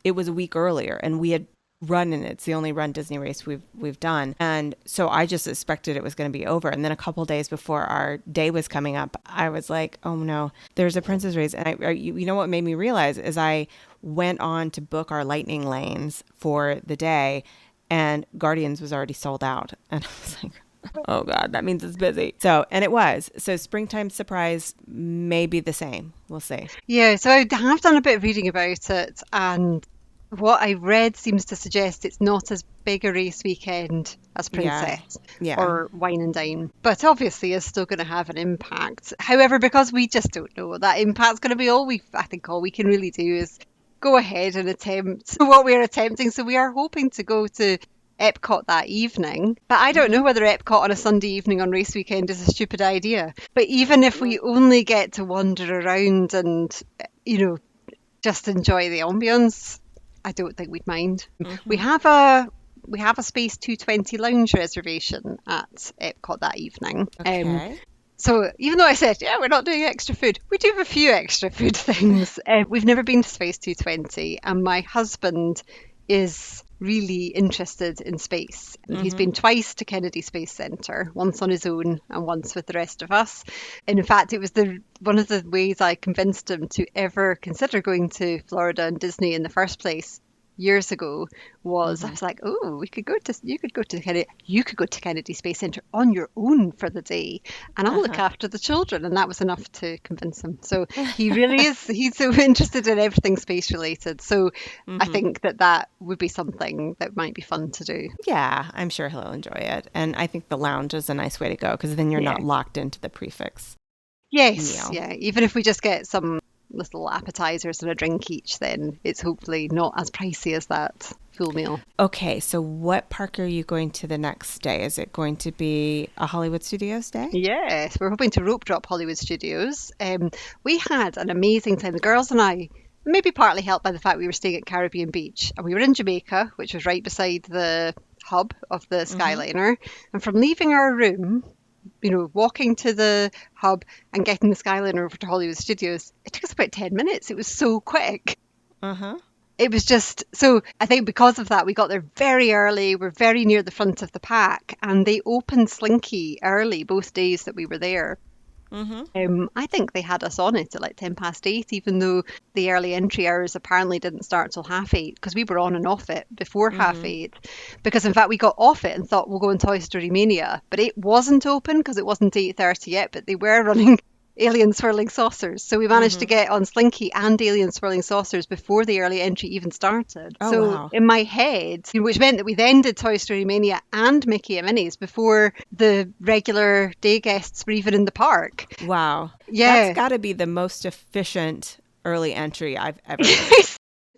it was a week earlier and we had run in it. It's the only Run Disney race we've done. And so I just expected it was going to be over. And then a couple days before our day was coming up, I was like, "Oh no, there's a princess race." And you know what made me realize is I went on to book our lightning lanes for the day and Guardians was already sold out. And I was like, "Oh god, that means it's busy." So, and it was. So Springtime Surprise may be the same. We'll see. Yeah, so I have done a bit of reading about it, and what I read seems to suggest it's not as big a race weekend as Yeah. Princess Yeah. or Wine and Dine, but obviously is still going to have an impact. However, because we just don't know what that impact's going to be, I think all we can really do is go ahead and attempt what we're attempting. So we are hoping to go to Epcot that evening, but I don't Mm-hmm. know whether Epcot on a Sunday evening on race weekend is a stupid idea. But even if we only get to wander around and, you know, just enjoy the ambience, I don't think we'd mind. We Mm-hmm. have a we have a Space 220 lounge reservation at Epcot that evening. Okay. So even though I said, yeah, we're not doing extra food, we do have a few extra food things. We've never been to Space 220, and my husband is really interested in space. And he's Mm-hmm. been twice to Kennedy Space Center, once on his own and once with the rest of us. And in fact, it was the one of the ways I convinced him to ever consider going to Florida and Disney in the first place years ago was I Mm-hmm. was like, oh, you could go to Kennedy Space Center on your own for the day, and I'll look Uh-huh. after the children. And that was enough to convince him. So he really is, he's so interested in everything space related. So I Mm-hmm. think that would be something that might be fun to do. Yeah, I'm sure he'll enjoy it. And I think the lounge is a nice way to go because then you're Yeah. not locked into the prefix Yes. meal. Yeah. Even if we just get some little appetizers and a drink each, then it's hopefully not as pricey as that full meal. Okay, so what park are you going to the next day? Is it going to be a Hollywood Studios day? Yes, we're hoping to rope drop Hollywood Studios. We had an amazing time. The girls and I, maybe partly helped by the fact we were staying at Caribbean Beach, and we were in Jamaica, which was right beside the hub of the Mm-hmm. Skyliner. And from leaving our room, walking to the hub and getting the Skyliner over to Hollywood Studios, it took us about 10 minutes. It was so quick. Uh-huh. It was just so I think because of that, we got there very early. We're very near the front of the pack, and they opened Slinky early both days that we were there. Mm-hmm. I think they had us on it at like 8:10, even though the early entry hours apparently didn't start till 8:30, because we were on and off it before half Mm-hmm. eight. Because in fact we got off it and thought we'll go in Toy Story Mania, but it wasn't open because it wasn't 8:30 yet. But they were running Alien Swirling Saucers, so we managed to Mm-hmm. get on Slinky and Alien Swirling Saucers before the early entry even started. Oh, So wow. in my head, which meant that we then did Toy Story Mania and Mickey and Minnie's before the regular day guests were even in the park. Wow. That's Yeah. got to be the most efficient early entry I've ever heard.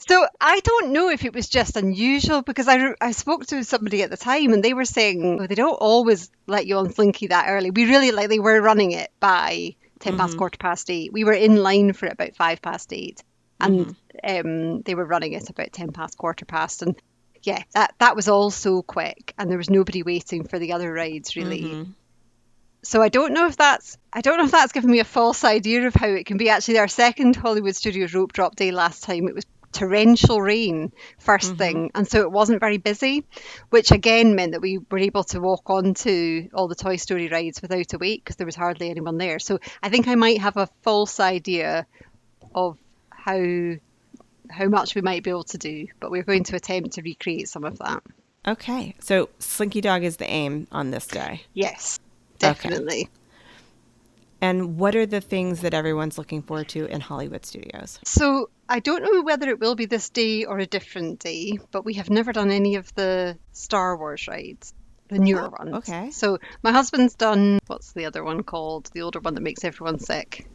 So I don't know if it was just unusual because I spoke to somebody at the time and they were saying, oh, they don't always let you on Slinky that early. We really like they were running it by 10 past Mm-hmm. 8:15. We were in line for it about 8:05, and Mm-hmm. they were running it about 10 past 8:15. And yeah, that was all so quick, and there was nobody waiting for the other rides really. Mm-hmm. So I don't know if that's given me a false idea of how it can be. Actually, our second Hollywood Studios rope drop day last time, it was torrential rain first Mm-hmm. thing, and so it wasn't very busy, which again meant that we were able to walk onto all the Toy Story rides without a wait because there was hardly anyone there. So I think I might have a false idea of how much we might be able to do, but we're going to attempt to recreate some of that. Okay. So Slinky Dog is the aim on this day. Yes, Okay. definitely. And what are the things that everyone's looking forward to in Hollywood Studios? So I don't know whether it will be this day or a different day, but we have never done any of the Star Wars rides. the newer Oh, ones. okay. So my husband's done, what's the other one called? The older one that makes everyone sick.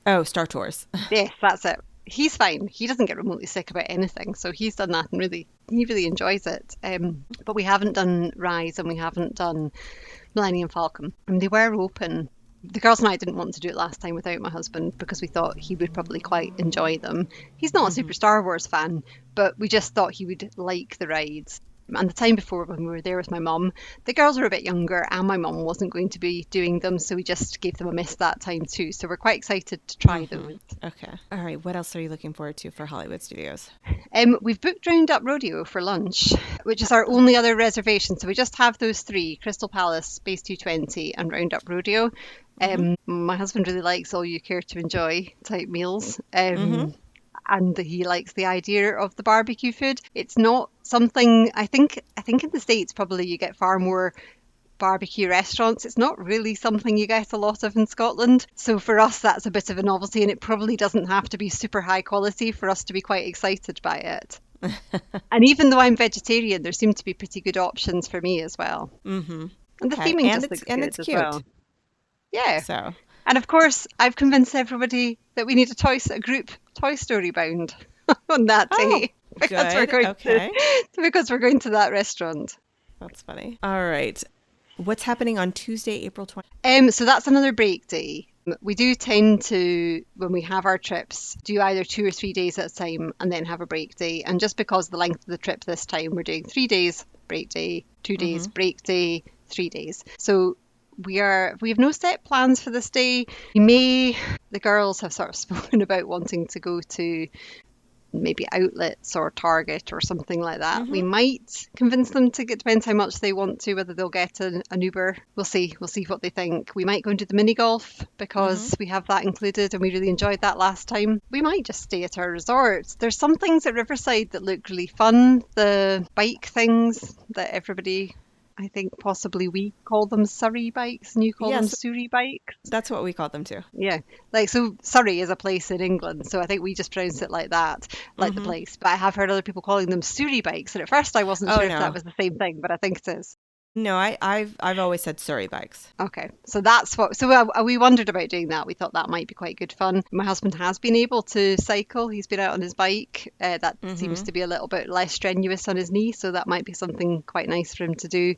Oh, Star Tours. Yes, that's it. He's fine. He doesn't get remotely sick about anything, so he's done that and he really enjoys it. But we haven't done Rise and we haven't done Millennium Falcon. And they were open. The girls and I didn't want to do it last time without my husband because we thought he would probably quite enjoy them. He's not a super Star Wars fan, but we just thought he would like the rides. And the time before when we were there with my mum, the girls were a bit younger and my mum wasn't going to be doing them, so we just gave them a miss that time too. So we're quite excited to try those. Okay. All right. What else are you looking forward to for Hollywood Studios? We've booked Roundup Rodeo for lunch, which is our only other reservation. So we just have those three: Crystal Palace, Space 220, and Roundup Rodeo. My husband really likes all you care to enjoy type meals. And he likes the idea of the barbecue food. It's not something I think in the States probably you get far more barbecue restaurants. It's not really something you get a lot of in Scotland. So for us that's a bit of a novelty and it probably doesn't have to be super high quality for us to be quite excited by it. And even though I'm vegetarian, there seem to be pretty good options for me as well. And the Okay. theming just looks And good it's as cute. well. Yeah. So, And of course, I've convinced everybody that we need a group Toy Story bound on that oh, day because good. Okay. because we're going to that restaurant. That's funny. All right. What's happening on Tuesday, April 20th? So that's another break day. We do tend to, when we have our trips, do either 2 or 3 days at a time and then have a break day. And just because of the length of the trip this time, we're doing 3 days, break day, 2 days, break day, 3 days. So we have no set plans for this day. The girls have sort of spoken about wanting to go to maybe outlets or Target or something like that. We might convince them to depends how much they want to, whether they'll get an Uber. We'll see what they think. We might go and do the mini golf because we have that included and we really enjoyed that last time. We might just stay at our resort. There's some things at Riverside that look really fun. The bike things that everybody, I think possibly we call them Surrey bikes and you call them Yes, Surrey bikes. that's what we call them too. Yeah, like so Surrey is a place in England, so I think we just pronounce it like that, like the place. But I have heard other people calling them Surrey bikes, and at first I wasn't Oh, sure if that no. was the same thing, but I think it is. No, I've always said Surrey bikes. Okay, so that's what. So we wondered about doing that. We thought that might be quite good fun. My husband has been able to cycle. He's been out on his bike. That seems to be a little bit less strenuous on his knee, so that might be something quite nice for him to do.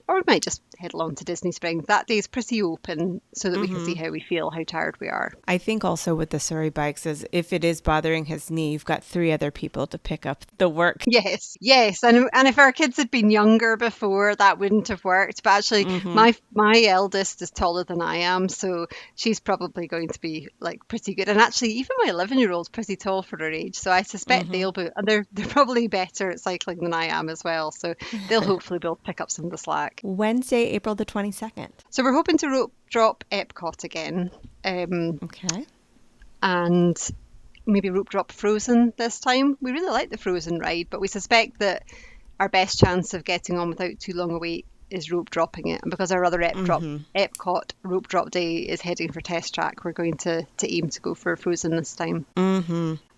Or we might just head along to Disney Springs. That day is pretty open so that we can see how we feel, how tired we are. I think also with the Surrey bikes is if it is bothering his knee, you've got 3 other people to pick up the work. Yes. And if our kids had been younger before, that wouldn't have worked. But actually, my eldest is taller than I am, so she's probably going to be like pretty good. And actually, even my 11-year-old's pretty tall for her age, so I suspect they'll be, and they're probably better at cycling than I am as well. So they'll hopefully be able to pick up some of the slack. Wednesday, April the 22nd. So we're hoping to rope drop Epcot again. Okay. And maybe rope drop Frozen this time. We really like the Frozen ride, but we suspect that our best chance of getting on without too long a wait is rope dropping it. And because our other Epcot rope drop day is heading for Test Track, we're going to aim to go for Frozen this time.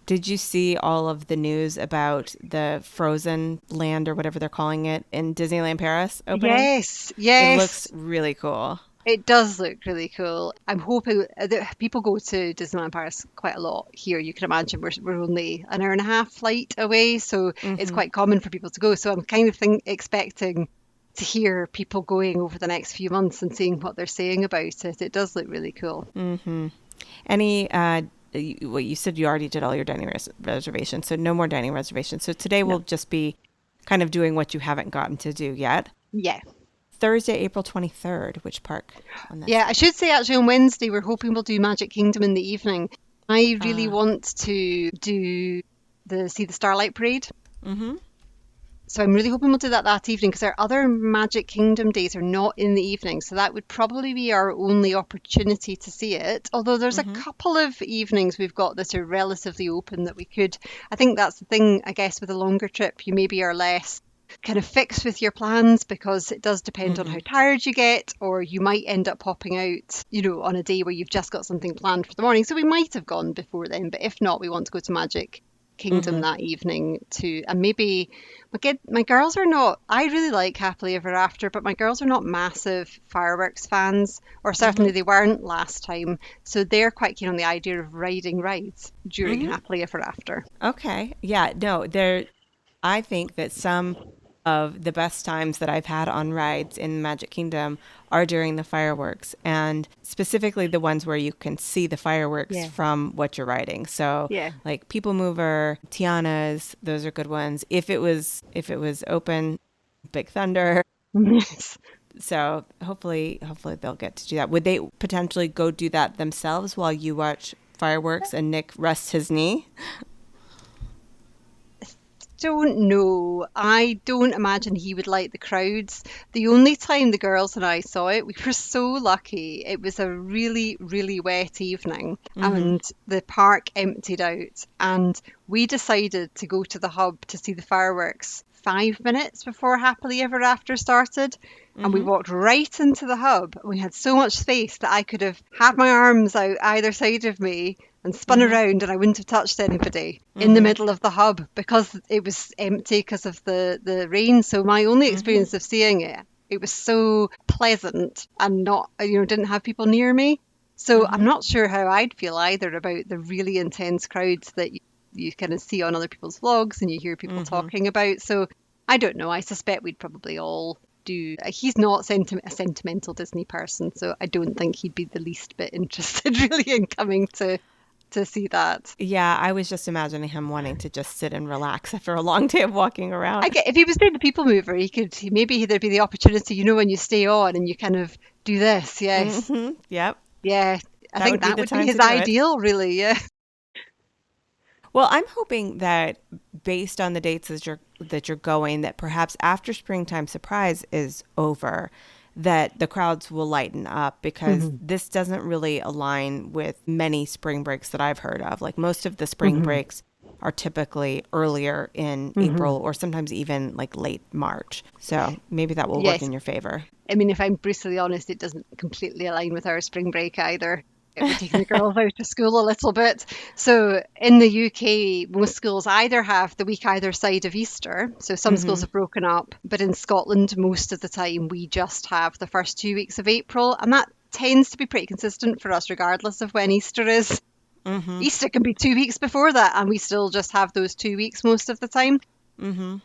Did you see all of the news about the Frozen Land or whatever they're calling it in Disneyland Paris opening? Yes. It looks really cool. It does look really cool. I'm hoping that people go to Disneyland Paris quite a lot here. You can imagine we're only an hour and a half flight away, so it's quite common for people to go. So I'm kind of expecting to hear people going over the next few months and seeing what they're saying about it. It does look really cool. Any, well, you said you already did all your dining reservations, so no more dining reservations. So today we'll just be kind of doing what you haven't gotten to do yet. Yeah. Thursday, April 23rd, which park? I should say actually on Wednesday we're hoping we'll do Magic Kingdom in the evening. I really want to see the Starlight Parade. So I'm really hoping we'll do that evening because our other Magic Kingdom days are not in the evening. So that would probably be our only opportunity to see it. Although there's a couple of evenings we've got that are relatively open that we could. I think that's the thing, I guess, with a longer trip, you maybe are less kind of fixed with your plans because it does depend on how tired you get, or you might end up popping out, on a day where you've just got something planned for the morning. So we might have gone before then, but if not, we want to go to Magic Kingdom Mm-hmm. that evening too. And maybe my girls are not, I really like Happily Ever After, but my girls are not massive fireworks fans, or Mm-hmm. certainly they weren't last time. So they're quite keen on the idea of riding rides during Mm-hmm. Happily Ever After. Okay. Yeah, no, there I think that some of the best times that I've had on rides in Magic Kingdom are during the fireworks, and specifically the ones where you can see the fireworks Yeah. from what you're riding. So, Yeah. like People Mover, Tiana's, those are good ones. If it was open, Big Thunder. Yes. So hopefully they'll get to do that. Would they potentially go do that themselves while you watch fireworks and Nick rests his knee? Don't know. I don't imagine he would like the crowds. The only time the girls and I saw it, we were so lucky. It was a really, really wet evening Mm-hmm. and the park emptied out. And we decided to go to the hub to see the fireworks 5 minutes before Happily Ever After started. And we Mm-hmm. walked right into the hub. We had so much space that I could have had my arms out either side of me and spun Mm-hmm. around and I wouldn't have touched anybody in the Mm-hmm. middle of the hub because it was empty because of the rain. So my only Mm-hmm. experience of seeing it, it was so pleasant and not, didn't have people near me. So I'm Mm-hmm. not sure how I'd feel either about the really intense crowds that you kind of see on other people's vlogs and you hear people Mm-hmm. talking about. So I don't know. I suspect we'd probably all do. He's not a sentimental Disney person, so I don't think he'd be the least bit interested really in coming to see that. Yeah, I was just imagining him wanting to just sit and relax after a long day of walking I around. get if he was doing the people mover, maybe there'd be the opportunity, when you stay on and you kind of do this. Yes, Hmm. Yep, yeah. I that think would be that the would be time his to do it. ideal, really. Yeah. Well, I'm hoping that based on the dates that you're going, that perhaps after Springtime Surprise is over, that the crowds will lighten up because Hmm. this doesn't really align with many spring breaks that I've heard of. Like most of the spring Hmm. breaks are typically earlier in Hmm. April or sometimes even like late March. So maybe that will work Yes. in your favor. I mean, if I'm brutally honest, it doesn't completely align with our spring break either. We're taking the girls out of school a little bit. So in the UK, most schools either have the week either side of Easter. So some schools Mm-hmm. have broken up, but in Scotland, most of the time, we just have the first 2 weeks of April. And that tends to be pretty consistent for us, regardless of when Easter is. Mm-hmm. Easter can be 2 weeks before that, and we still just have those 2 weeks most of the time. Mm-hmm.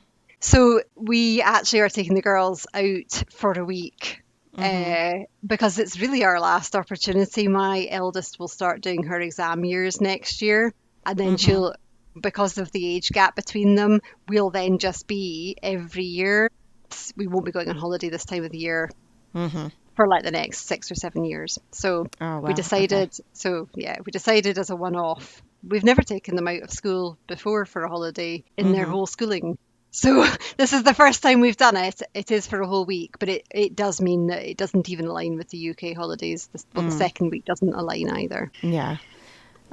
So we actually are taking the girls out for a week Mm-hmm. because it's really our last opportunity. My eldest will start doing her exam years next year, and then Mm-hmm. because of the age gap between them, we'll then just be every year. We won't be going on holiday this time of the year Mm-hmm. for like the next 6 or 7 years. So Oh, wow. Okay. we decided as a one-off. We've never taken them out of school before for a holiday in their Mm-hmm. whole schooling. So this is the first time we've done it. It is for a whole week, but it does mean that it doesn't even align with the UK holidays. Well, the Mm. second week doesn't align either. Yeah.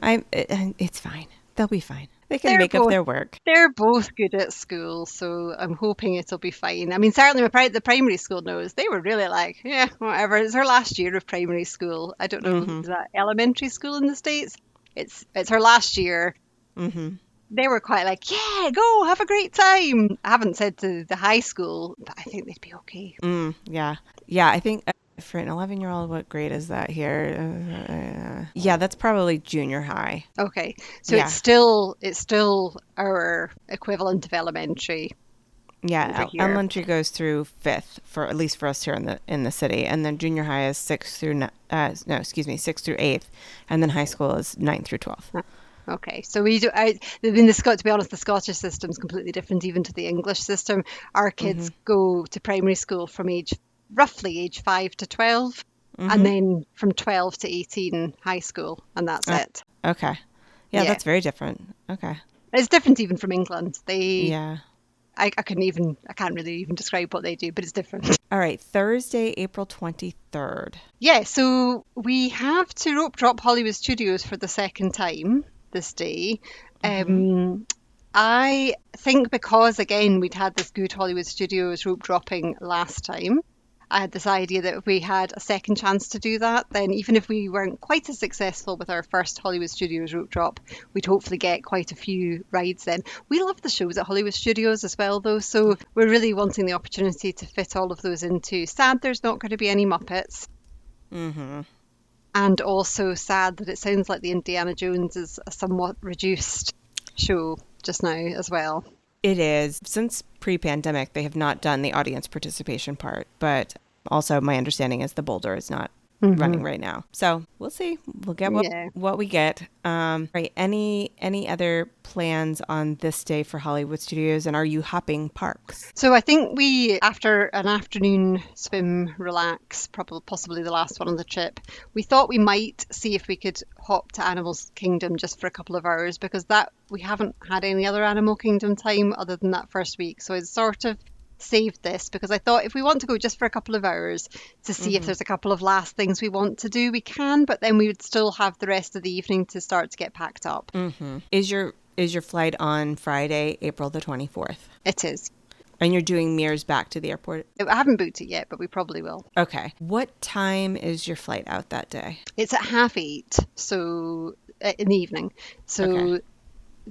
It's fine. They'll be fine. They can They're make up both their work. they're both good at school, so I'm hoping it'll be fine. I mean, certainly the primary school knows. They were really like, yeah, whatever. It's her last year of primary school. I don't know, Mm-hmm. is that elementary school in the States? It's her last year. Mm-hmm. They were quite like, yeah, go have a great time. I haven't said to the high school, but I think they'd be okay. Yeah. Yeah, I think for an 11-year-old, what grade is that here? Yeah, that's probably junior high. Okay, so it's Yeah. still our equivalent of elementary Yeah, over here. elementary goes through fifth for at least for us here in the city, and then junior high is sixth through no, excuse me, sixth through eighth, and then high school is ninth through 12th. Okay, so we do. I mean, to be honest, the Scottish system's completely different, even to the English system. Our Mm-hmm. kids go to primary school from roughly age 5 to 12, and Mm-hmm. then from 12 to 18, high school, and that's it. Okay. Yeah, Yeah, that's very different. Okay. it's different even from England. Yeah. I can't really even describe what they do, but it's different. All right. Thursday, April 23rd. Yeah, so we have to rope drop Hollywood Studios for the second time this day. Mm-hmm. Um, I think because again we'd had this good Hollywood Studios rope dropping last time, I had this idea that if we had a second chance to do that, then even if we weren't quite as successful with our first Hollywood Studios rope drop, we'd hopefully get quite a few rides then. We love the shows at Hollywood Studios as well, though, so we're really wanting the opportunity to fit all of those into. Sad there's not going to be any Muppets. Mm-hmm. And also sad that it sounds like the Indiana Jones is a somewhat reduced show just now as well. It is. Since pre-pandemic, they have not done the audience participation part, but also my understanding is the Boulder is not running right now. So we'll see. We'll get what we get. Right. Any other plans on this day for Hollywood Studios, and are you hopping parks? So I think we, after an afternoon swim, relax, probably possibly the last one on the trip, we thought we might see if we could hop to Animal Kingdom just for a couple of hours, because that we haven't had any other Animal Kingdom time other than that first week. So it's sort of saved this because I thought if we want to go just for a couple of hours to see if there's a couple of last things we want to do, we can, but then we would still have the rest of the evening to start to get packed up. Is your flight on Friday, April the 24th? It is. And you're doing Mears back to the airport? I haven't booked it yet, but we probably will. Okay. What time is your flight out that day? It's at 8:30, so in the evening. So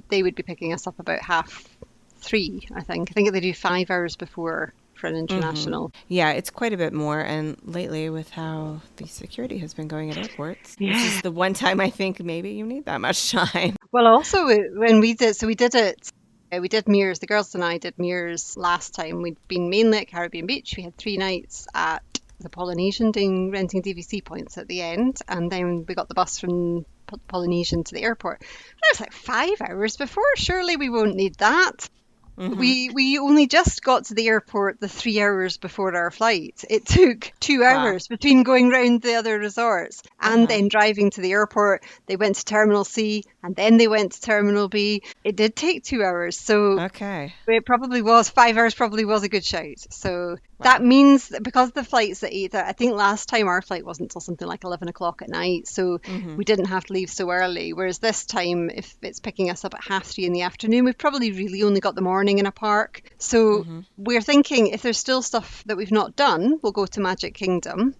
they would be picking us up about 3:30, I think. I think they do 5 hours before for an international. Yeah, it's quite a bit more. And lately, with how the security has been going at airports, this is the one time I think maybe you need that much time. Well, also when we did it. We did Mears, the girls and I did Mears last time. We'd been mainly at Caribbean Beach. We had 3 nights at the Polynesian renting DVC points at the end. And then we got the bus from Polynesian to the airport. And I was like, 5 hours before? Surely we won't need that. We only just got to the airport the 3 hours before our flight. It took 2 hours between going round the other resorts and then driving to the airport. They went to Terminal C and then they went to Terminal B. It did take 2 hours. So it probably was 5 hours, probably was a good shout. So that means that because the flight's at 8, I think last time our flight wasn't until something like 11 o'clock at night. So we didn't have to leave so early. Whereas this time, if it's picking us up at 3:30 in the afternoon, we've probably really only got the morning in a park. So we're thinking if there's still stuff that we've not done, we'll go to Magic Kingdom.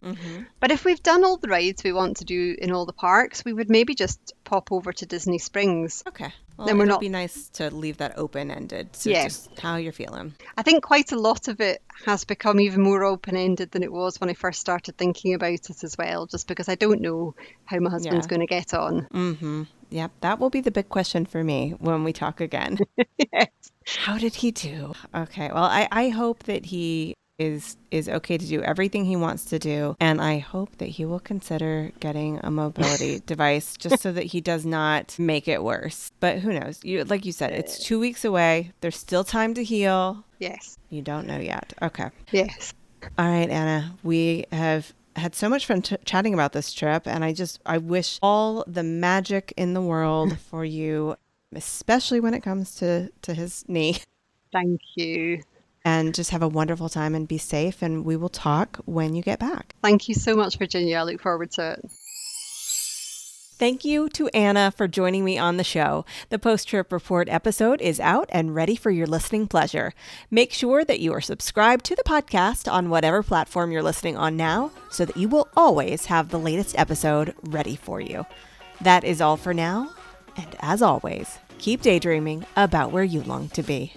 But if we've done all the rides we want to do in all the parks, we would maybe just pop over to Disney Springs. Okay. Well, then it'd be nice to leave that open-ended. So just how you're feeling. I think quite a lot of it has become even more open-ended than it was when I first started thinking about it as well, just because I don't know how my husband's going to get on. Yep, that will be the big question for me when we talk again. Yes. How did he do? Okay, well, I hope that he is okay to do everything he wants to do, and I hope that he will consider getting a mobility device just so that he does not make it worse. But who knows? Like you said, it's 2 weeks away. There's still time to heal. Yes. You don't know yet. Okay. Yes. All right, Anna, we have had so much fun chatting about this trip, and I wish all the magic in the world for you, especially when it comes to his knee. Thank you. And just have a wonderful time and be safe, and we will talk when you get back. Thank you so much, Virginia. I look forward to it. Thank you to Anna for joining me on the show. The post-trip report episode is out and ready for your listening pleasure. Make sure that you are subscribed to the podcast on whatever platform you're listening on now so that you will always have the latest episode ready for you. That is all for now. And as always, keep daydreaming about where you long to be.